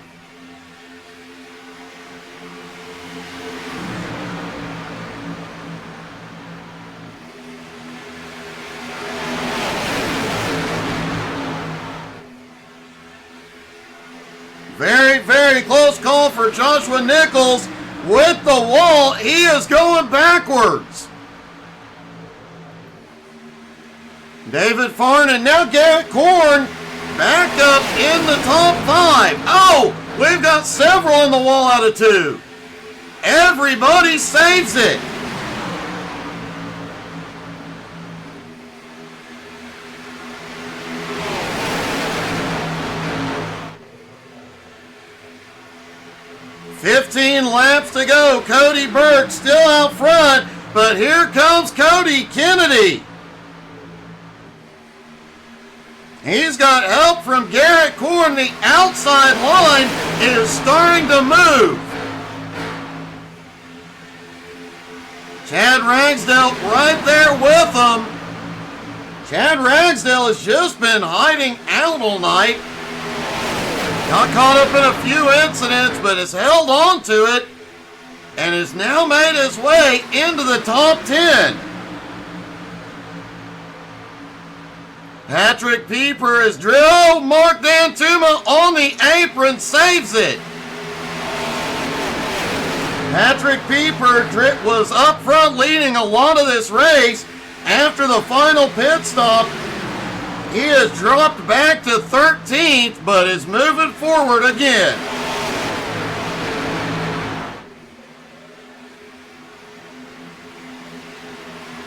Very, very close call for Joshua Nichols with the wall. He is going backwards. David Farnan, now Garrett Korn back up in the top 5. Oh, we've got several in the wall out of 2. Everybody saves it. "15 laps to go. Cody Burke still out front, but here comes Cody Kennedy. He's got help from Garrett Korn. The outside line is starting to move. Chad Ragsdale right there with him. Chad Ragsdale has just been hiding out all night. Got caught up in a few incidents, but has held on to it and has now made his way into the top 10. Patrick Pieper is drilled. Mark Dantuma on the apron saves it. Patrick Pieper was up front leading a lot of this race. After the final pit stop, he has dropped back to 13th, but is moving forward again.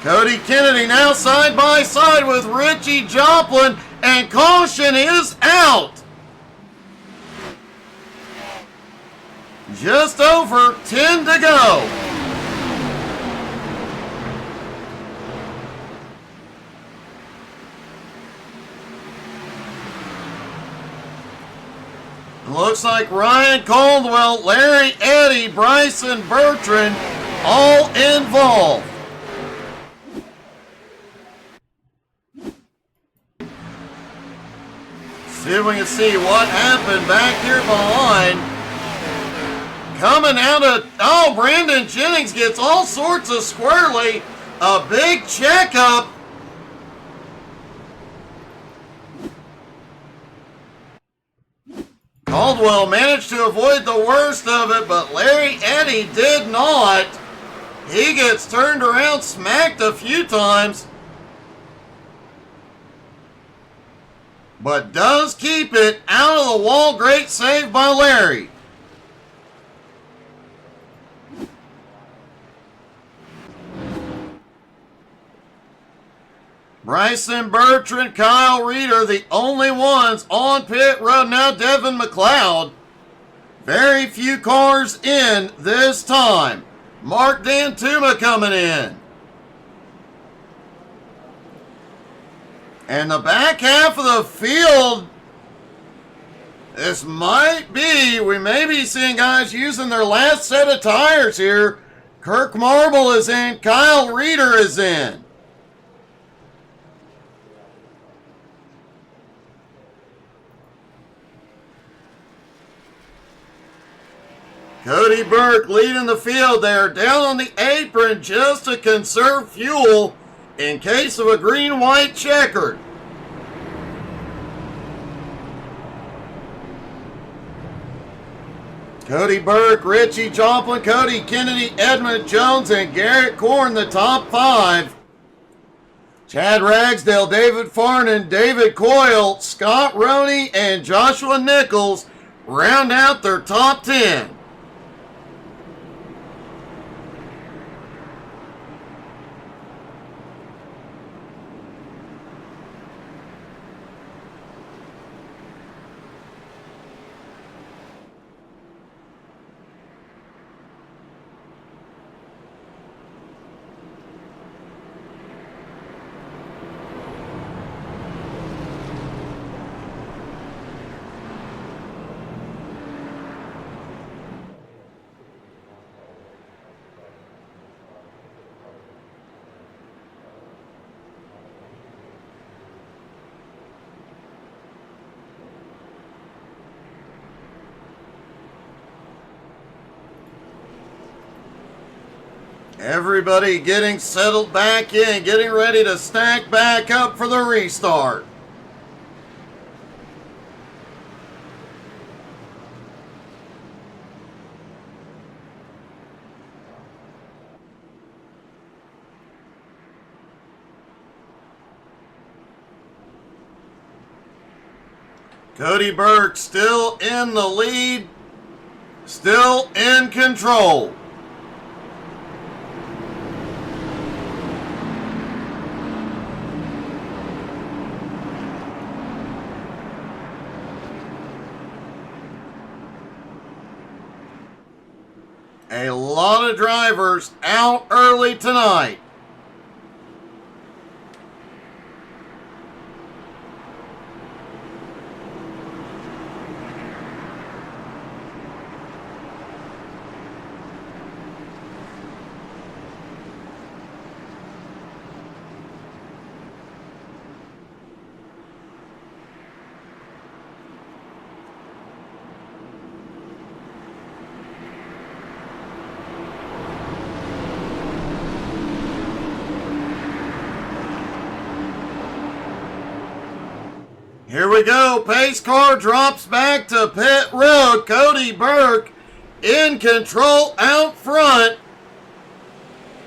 Cody Kennedy now side by side with Richie Joplin, and caution is out. Just over 10 to go. Looks like Ryan Caldwell, Larry Eddy, Bryson Bertrand all involved. See if we can see what happened back here behind. Coming out of, Brandon Jennings gets all sorts of squirrely. A big checkup. Caldwell managed to avoid the worst of it, but Larry Eddy did not. He gets turned around, smacked a few times, but does keep it out of the wall. Great save by Larry. Bryson Bertrand, Kyle Reeder, the only ones on pit road. Now Devin McLeod. Very few cars in this time. Mark Dantuma coming in. And the back half of the field, this might be, we may be seeing guys using their last set of tires here. Kirk Marble is in, Kyle Reeder is in. Cody Burke leading the field there, down on the apron just to conserve fuel in case of a green-white checkered. Cody Burke, Richie Joplin, Cody Kennedy, Edmund Jones, and Garrett Korn, the top 5. Chad Ragsdale, David Farnan, David Coyle, Scott Roney, and Joshua Nichols round out their top 10. Everybody getting settled back in, getting ready to stack back up for the restart. Cody Burke still in the lead, still in control. A lot of drivers out early tonight. Here we go. Pace car drops back to pit road. Cody Burke in control out front.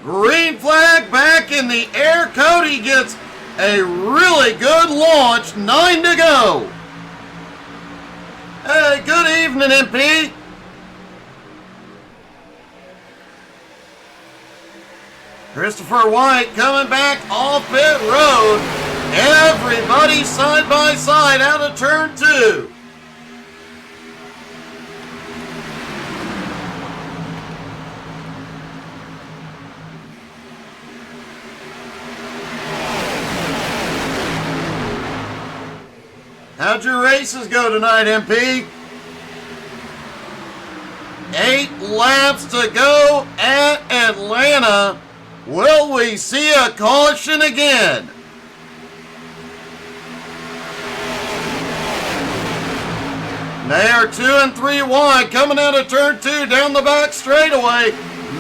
Green flag back in the air. Cody gets a really good launch. 9 to go. Hey, good evening, MP. Christopher White coming back off pit road. Everybody side by side out of turn 2. How'd your races go tonight, MP? 8 laps to go at Atlanta. Will we see a caution again? They are 2 and 3 wide coming out of turn 2 down the back straightaway.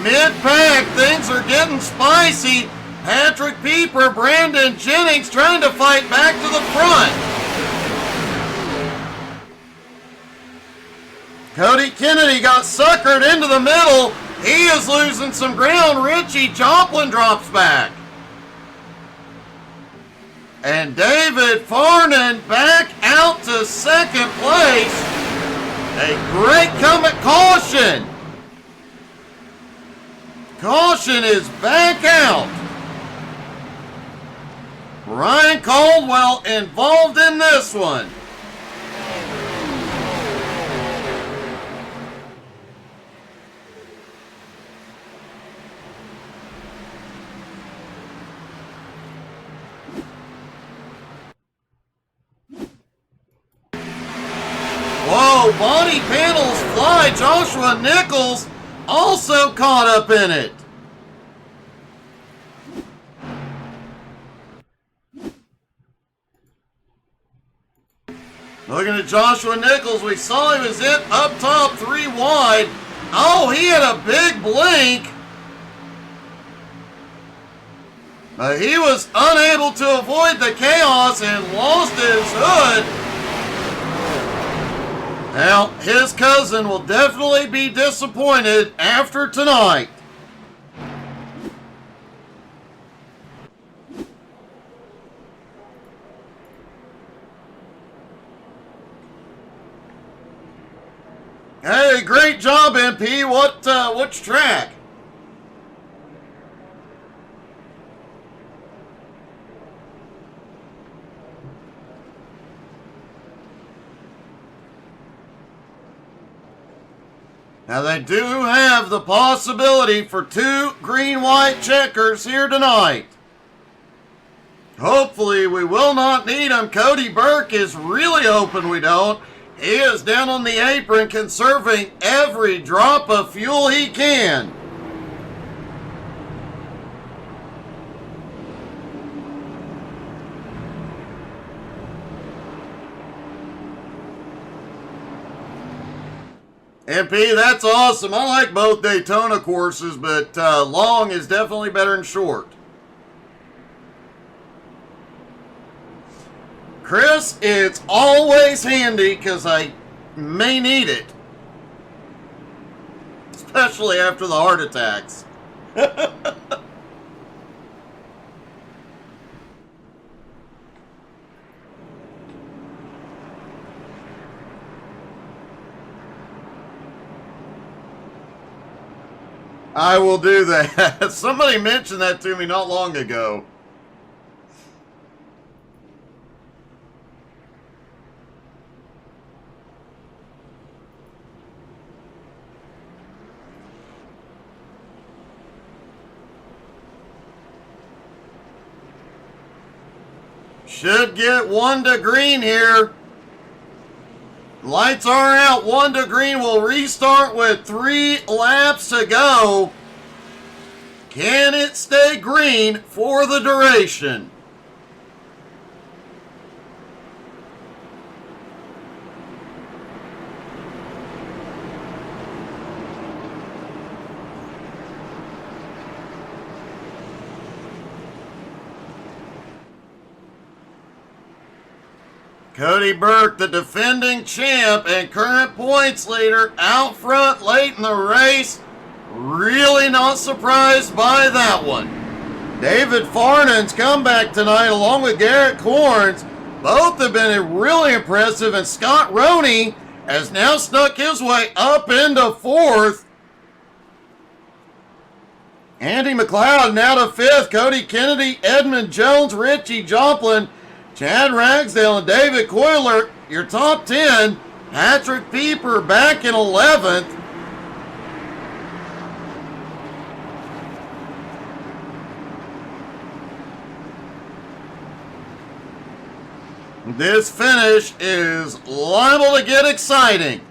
Mid-pack, things are getting spicy. Patrick Pieper, Brandon Jennings trying to fight back to the front. Cody Kennedy got suckered into the middle. He is losing some ground. Richie Joplin drops back. And David Farnan back out to second place. A great comeback. Caution. Caution is back out. Ryan Caldwell involved in this one. Whoa, body panels fly. Joshua Nichols also caught up in it. Looking at Joshua Nichols, we saw he was in up top 3 wide. Oh, he had a big blink. But he was unable to avoid the chaos and lost his hood. Now, his cousin will definitely be disappointed after tonight. Hey, great job, MP. Which track? Now they do have the possibility for 2 green-white checkers here tonight. Hopefully we will not need them. Cody Burke is really hoping we don't. He is down on the apron conserving every drop of fuel he can. MP, that's awesome. I like both Daytona courses, but long is definitely better than short. Chris, it's always handy because I may need it. Especially after the heart attacks. I will do that. Somebody mentioned that to me not long ago. Should get 1 to green here. Lights are out. 1 to green. Will restart with 3 laps to go. Can it stay green for the duration? Cody Burke, the defending champ and current points leader, out front late in the race. Really not surprised by that one. David Farnon's comeback tonight, along with Garrett Corns, both have been really impressive, and Scott Roney has now snuck his way up into 4th. Andy McLeod now to 5th. Cody Kennedy, Edmund Jones, Richie Joplin, Chad Ragsdale, and David Coiler, your top 10. Patrick Pieper back in 11th. This finish is liable to get exciting.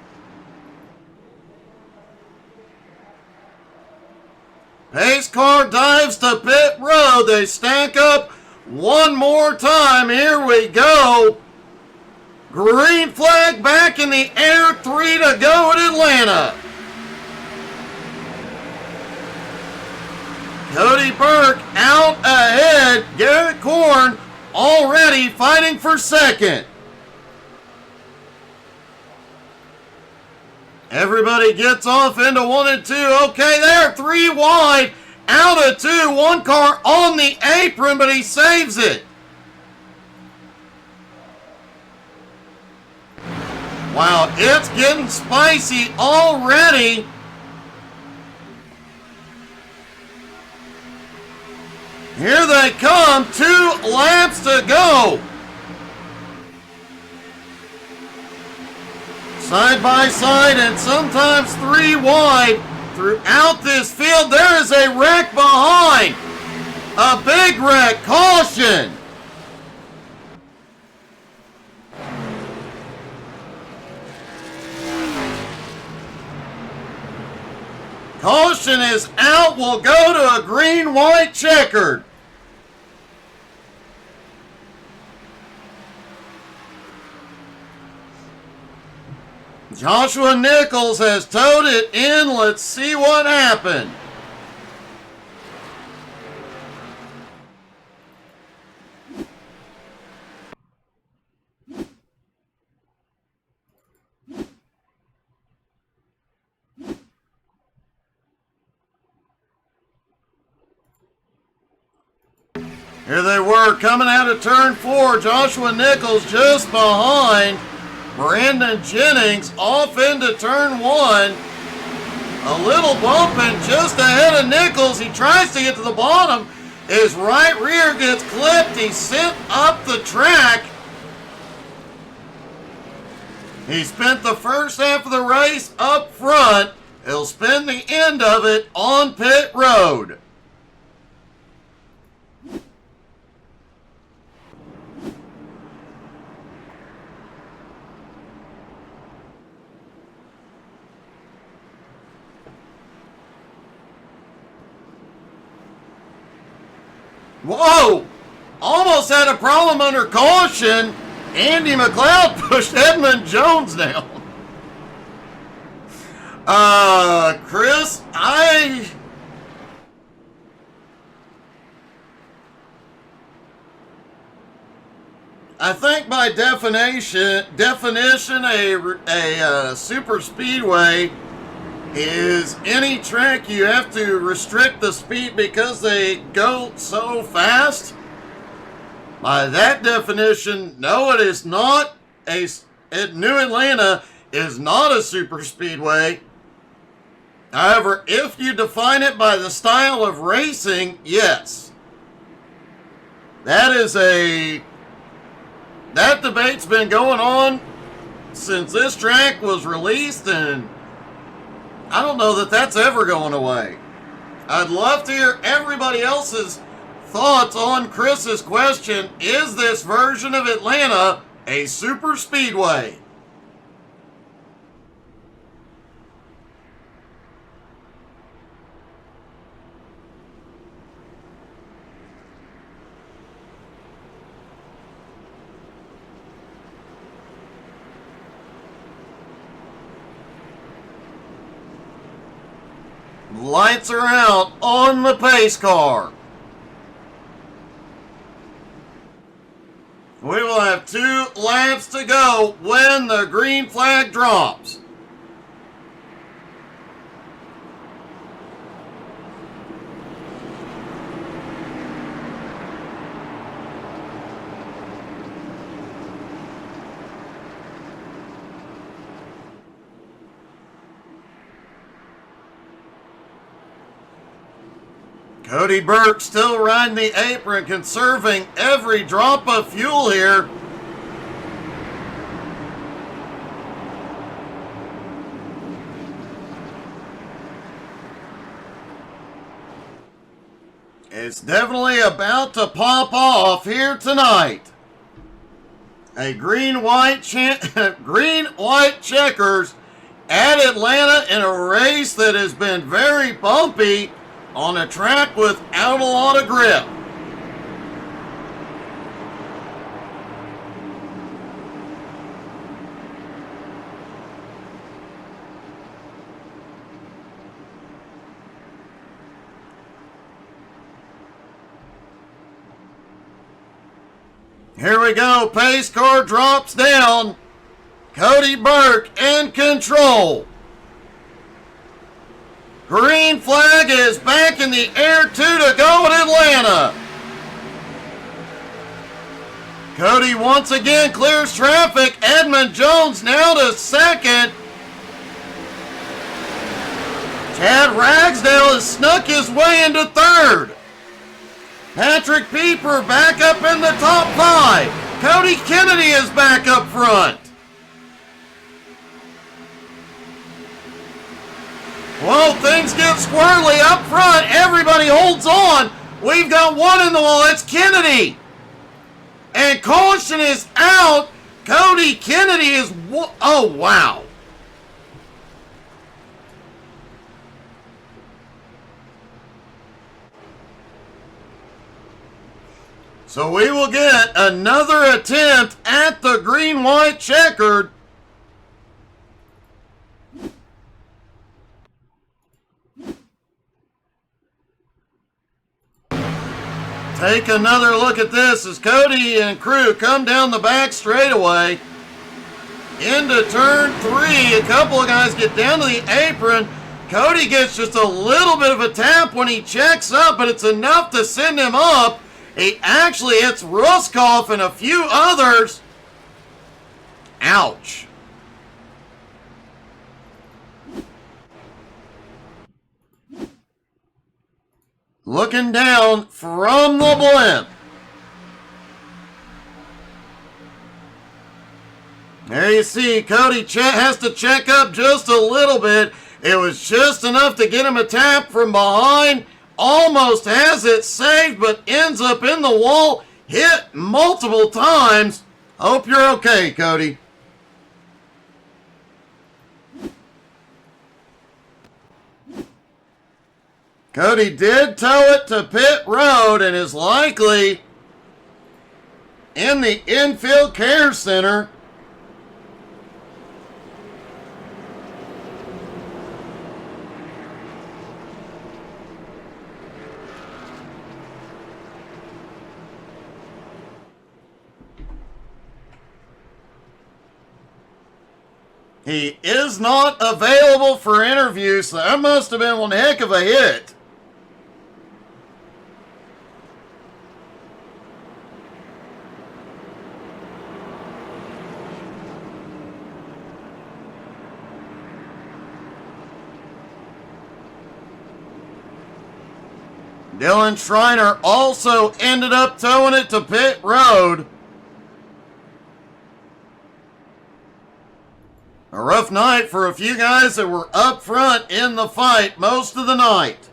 Pace car dives to pit road. They stack up one more time. Here we go. Green flag back in the air. 3 to go at Atlanta. Cody Burke out ahead. Garrett Corn already fighting for second. Everybody gets off into 1 and 2. Okay, they're 3 wide. Out of 2. 1 car on the apron, but he saves it. Wow, it's getting spicy already. Here they come. 2 laps to go. Side by side and sometimes 3 wide throughout this field. There is a wreck behind. A big wreck. Caution. Caution is out. We'll go to a green-white checkered. Joshua Nichols has towed it in. Let's see what happened. Here they were coming out of turn 4. Joshua Nichols just behind. Brandon Jennings off into turn 1. A little bumping just ahead of Nichols. He tries to get to the bottom. His right rear gets clipped. He's sent up the track. He spent the first half of the race up front. He'll spend the end of it on pit road. Whoa! Almost had a problem under caution. Andy McLeod pushed Edmund Jones down. Chris, I think by definition, a super speedway is any track you have to restrict the speed because they go so fast. By that definition, no, it is not. New Atlanta is not a super speedway. However, if you define it by the style of racing, yes. That debate's been going on since this track was released, and I don't know that that's ever going away. I'd love to hear everybody else's thoughts on Chris's question, is this version of Atlanta a super speedway? Lights are out on the pace car. We will have 2 laps to go when the green flag drops. Cody Burke still riding the apron, conserving every drop of fuel here. It's definitely about to pop off here tonight. A green-white checkers at Atlanta in a race that has been very bumpy on a track without a lot of grip. Here we go. Pace car drops down. Cody Burke in control. Green flag is back in the air, 2 to go in Atlanta. Cody once again clears traffic. Edmund Jones now to second. Chad Ragsdale has snuck his way into third. Patrick Pieper back up in the top 5. Cody Kennedy is back up front. Well, things get squirrely up front. Everybody holds on. We've got one in the wall. It's Kennedy. And caution is out. Cody Kennedy is... Oh, wow. So we will get another attempt at the green-white checkered. Take another look at this as Cody and crew come down the back straightaway into turn 3. A couple of guys get down to the apron. Cody gets just a little bit of a tap when he checks up, but it's enough to send him up. He actually hits Ruskoff and a few others. Ouch. Looking down from the blimp. There you see Cody has to check up just a little bit. It was just enough to get him a tap from behind. Almost has it saved, but ends up in the wall. Hit multiple times. Hope you're okay, Cody. Cody did tow it to pit road and is likely in the infield care center. He is not available for interview, so that must have been one heck of a hit. Dylan Schreiner also ended up towing it to pit road. A rough night for a few guys that were up front in the fight most of the night.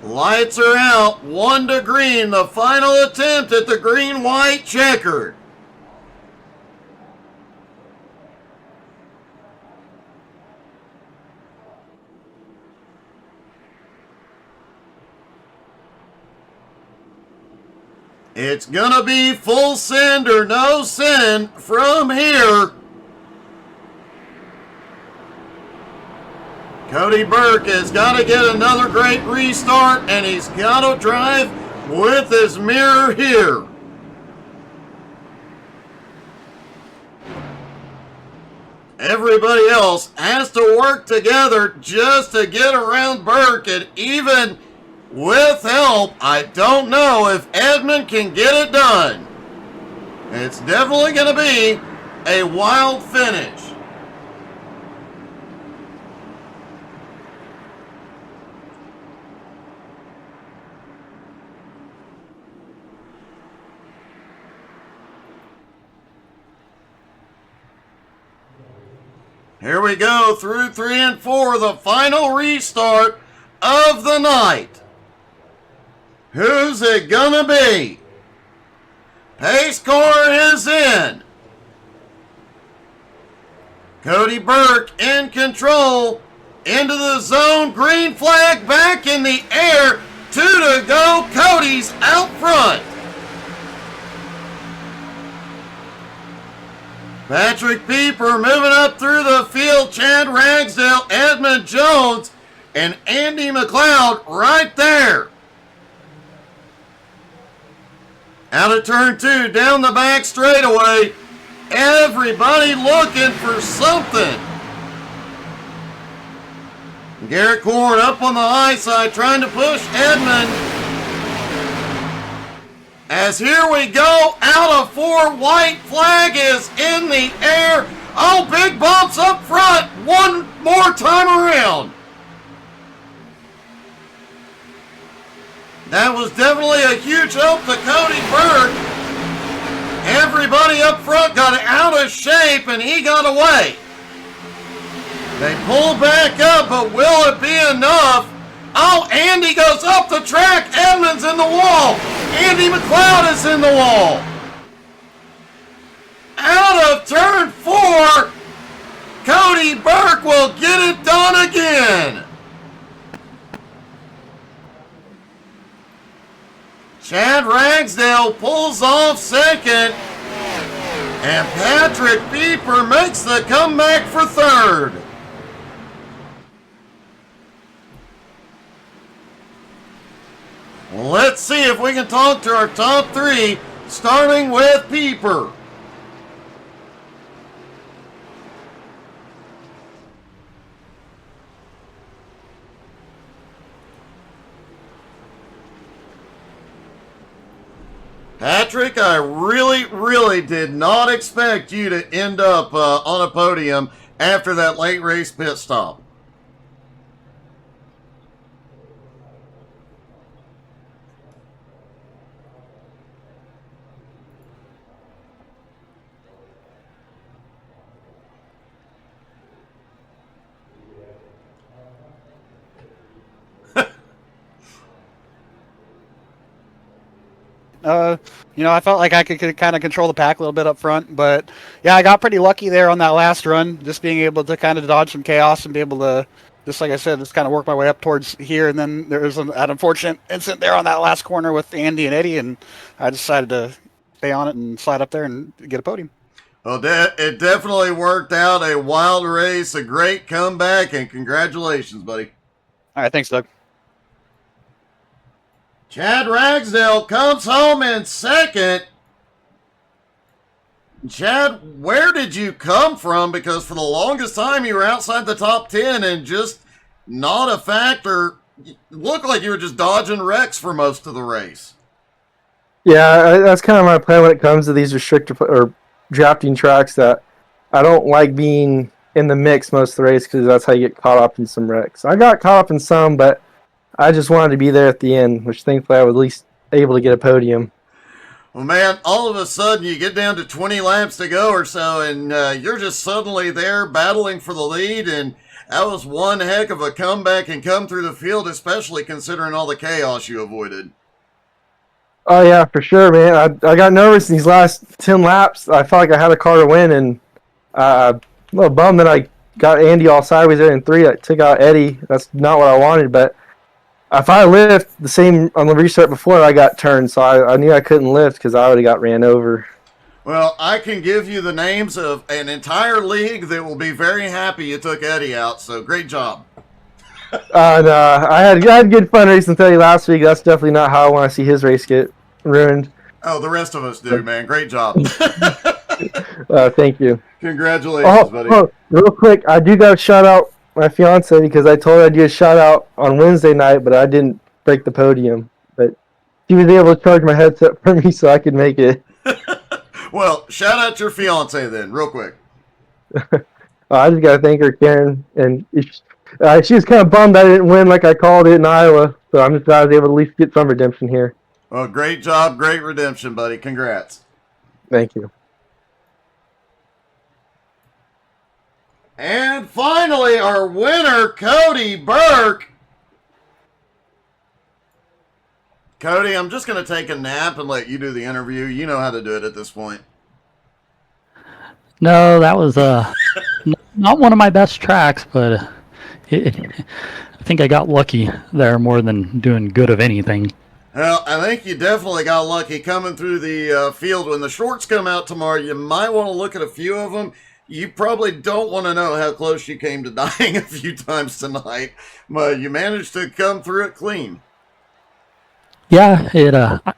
Lights are out, 1 to green, the final attempt at the green-white checkered. It's gonna be full send or no send from here. Cody Burke has got to get another great restart, and he's got to drive with his mirror here. Everybody else has to work together just to get around Burke, and even with help, I don't know if Edmund can get it done. It's definitely going to be a wild finish. Here we go through 3 and 4, the final restart of the night. Who's it gonna be? Pace car is in. Cody Burke in control. Into the zone. Green flag back in the air. 2 to go. Cody's out front. Patrick Pieper moving up through the field. Chad Ragsdale, Edmund Jones, and Andy McLeod right there. Out of turn 2, down the back straightaway. Everybody looking for something. Garrett Corn up on the high side trying to push Edmund. As here we go, out of 4, white flag is in the air. Oh, big bumps up front. One more time around. That was definitely a huge help to Cody Burke. Everybody up front got out of shape and he got away. They pull back up, but will it be enough? Oh, Andy goes up the track. Edmonds in the wall. Andy McLeod is in the wall. Out of turn 4, Cody Burke will get it done again. Chad Ragsdale pulls off second, and Patrick Pieper makes the comeback for third. Let's see if we can talk to our top 3, starting with Pieper. Patrick, I really did not expect you to end up on a podium after that late race pit stop.
I felt like I could kind of control the pack a little bit up front, but yeah, I got pretty lucky there on that last run, just being able to kind of dodge some chaos and be able to, just like I said, just kind of work my way up towards here. And then there was an unfortunate incident there on that last corner with Andy and Eddie, and I decided to stay on it and slide up there and get a podium.
Well, it definitely worked out. A wild race, a great comeback, and congratulations, buddy.
All right, thanks, Doug.
Chad Ragsdale comes home in second. Chad, where did you come from? Because for the longest time you were outside the top 10 and just not a factor it looked like you were just dodging wrecks for most of the race.
Yeah, that's kind of my plan when it comes to these restrictor or drafting tracks. That I don't like being in the mix most of the race because that's how you get caught up in some wrecks. I got caught up in some, but I just wanted to be there at the end, which thankfully I was at least able to get a podium.
Well, man, all of a sudden you get down to 20 laps to go or so, and you're just suddenly there battling for the lead, and that was one heck of a comeback and come through the field, especially considering all the chaos you avoided.
Oh, yeah, for sure, man. I got nervous in these last 10 laps. I felt like I had a car to win, and a little bummed that I got Andy all sideways there in 3. I took out Eddie. That's not what I wanted, but if I lift the same on the restart before, I got turned, so I knew I couldn't lift because I already got ran over.
Well, I can give you the names of an entire league that will be very happy you took Eddie out, so great job.
No, I had good fun racing Teddy last week. That's definitely not how I want to see his race get ruined.
Oh, the rest of us do, man. Great job.
Thank you.
Congratulations, buddy.
Oh, real quick, I do got to shout out my fiance because I told her I'd do a shout out on Wednesday night, but I didn't break the podium. But she was able to charge my headset for me so I could make it.
Well, shout out your fiance then, real quick.
I just got to thank her, Karen, and she was kind of bummed I didn't win like I called it in Iowa, so I'm just glad I was able to at least get some redemption here.
Well, great job, great redemption, buddy. Congrats.
Thank you.
And finally, our winner, Cody Burke. Cody, I'm just going to take a nap and let you do the interview. You know how to do it at this point.
No, that was not one of my best tracks, but I think I got lucky there more than doing good of anything.
Well, I think you definitely got lucky coming through the field. When the shorts come out tomorrow, you might want to look at a few of them. You probably don't want to know how close you came to dying a few times tonight, but you managed to come through it clean.
Yeah,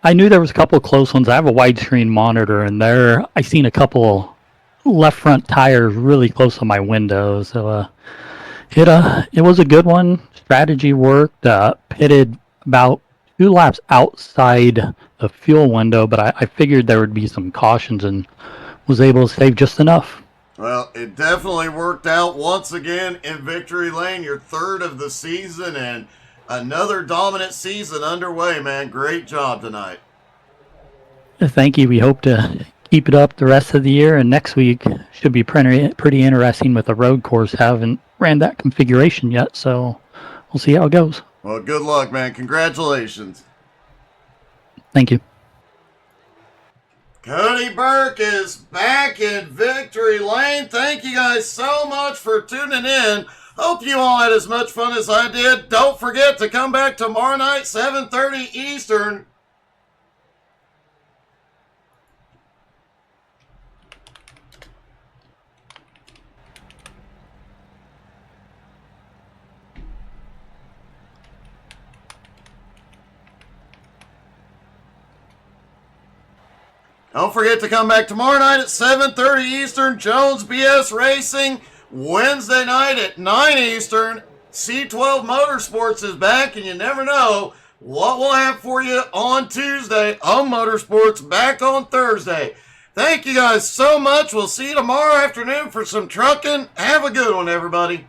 I knew there was a couple of close ones. I have a widescreen monitor, and there I seen a couple left front tires really close to my window. So it was a good one. Strategy worked. Pitted about 2 laps outside the fuel window, but I figured there would be some cautions and was able to save just enough.
Well, it definitely worked out once again in Victory Lane, your 3rd of the season, and another dominant season underway, man. Great job tonight.
Thank you. We hope to keep it up the rest of the year, and next week should be pretty interesting with the road course. Haven't ran that configuration yet, so we'll see how it goes.
Well, good luck, man. Congratulations.
Thank you.
Cody Burke is back in Victory Lane. Thank you guys so much for tuning in. Hope you all had as much fun as I did. Don't forget to come back tomorrow night, 7:30 Eastern. Don't forget to come back tomorrow night at 7:30 Eastern, Jones BS Racing. Wednesday night at 9 Eastern, C12 Motorsports is back, and you never know what we'll have for you on Tuesday on Motorsports, back on Thursday. Thank you guys so much. We'll see you tomorrow afternoon for some trucking. Have a good one, everybody.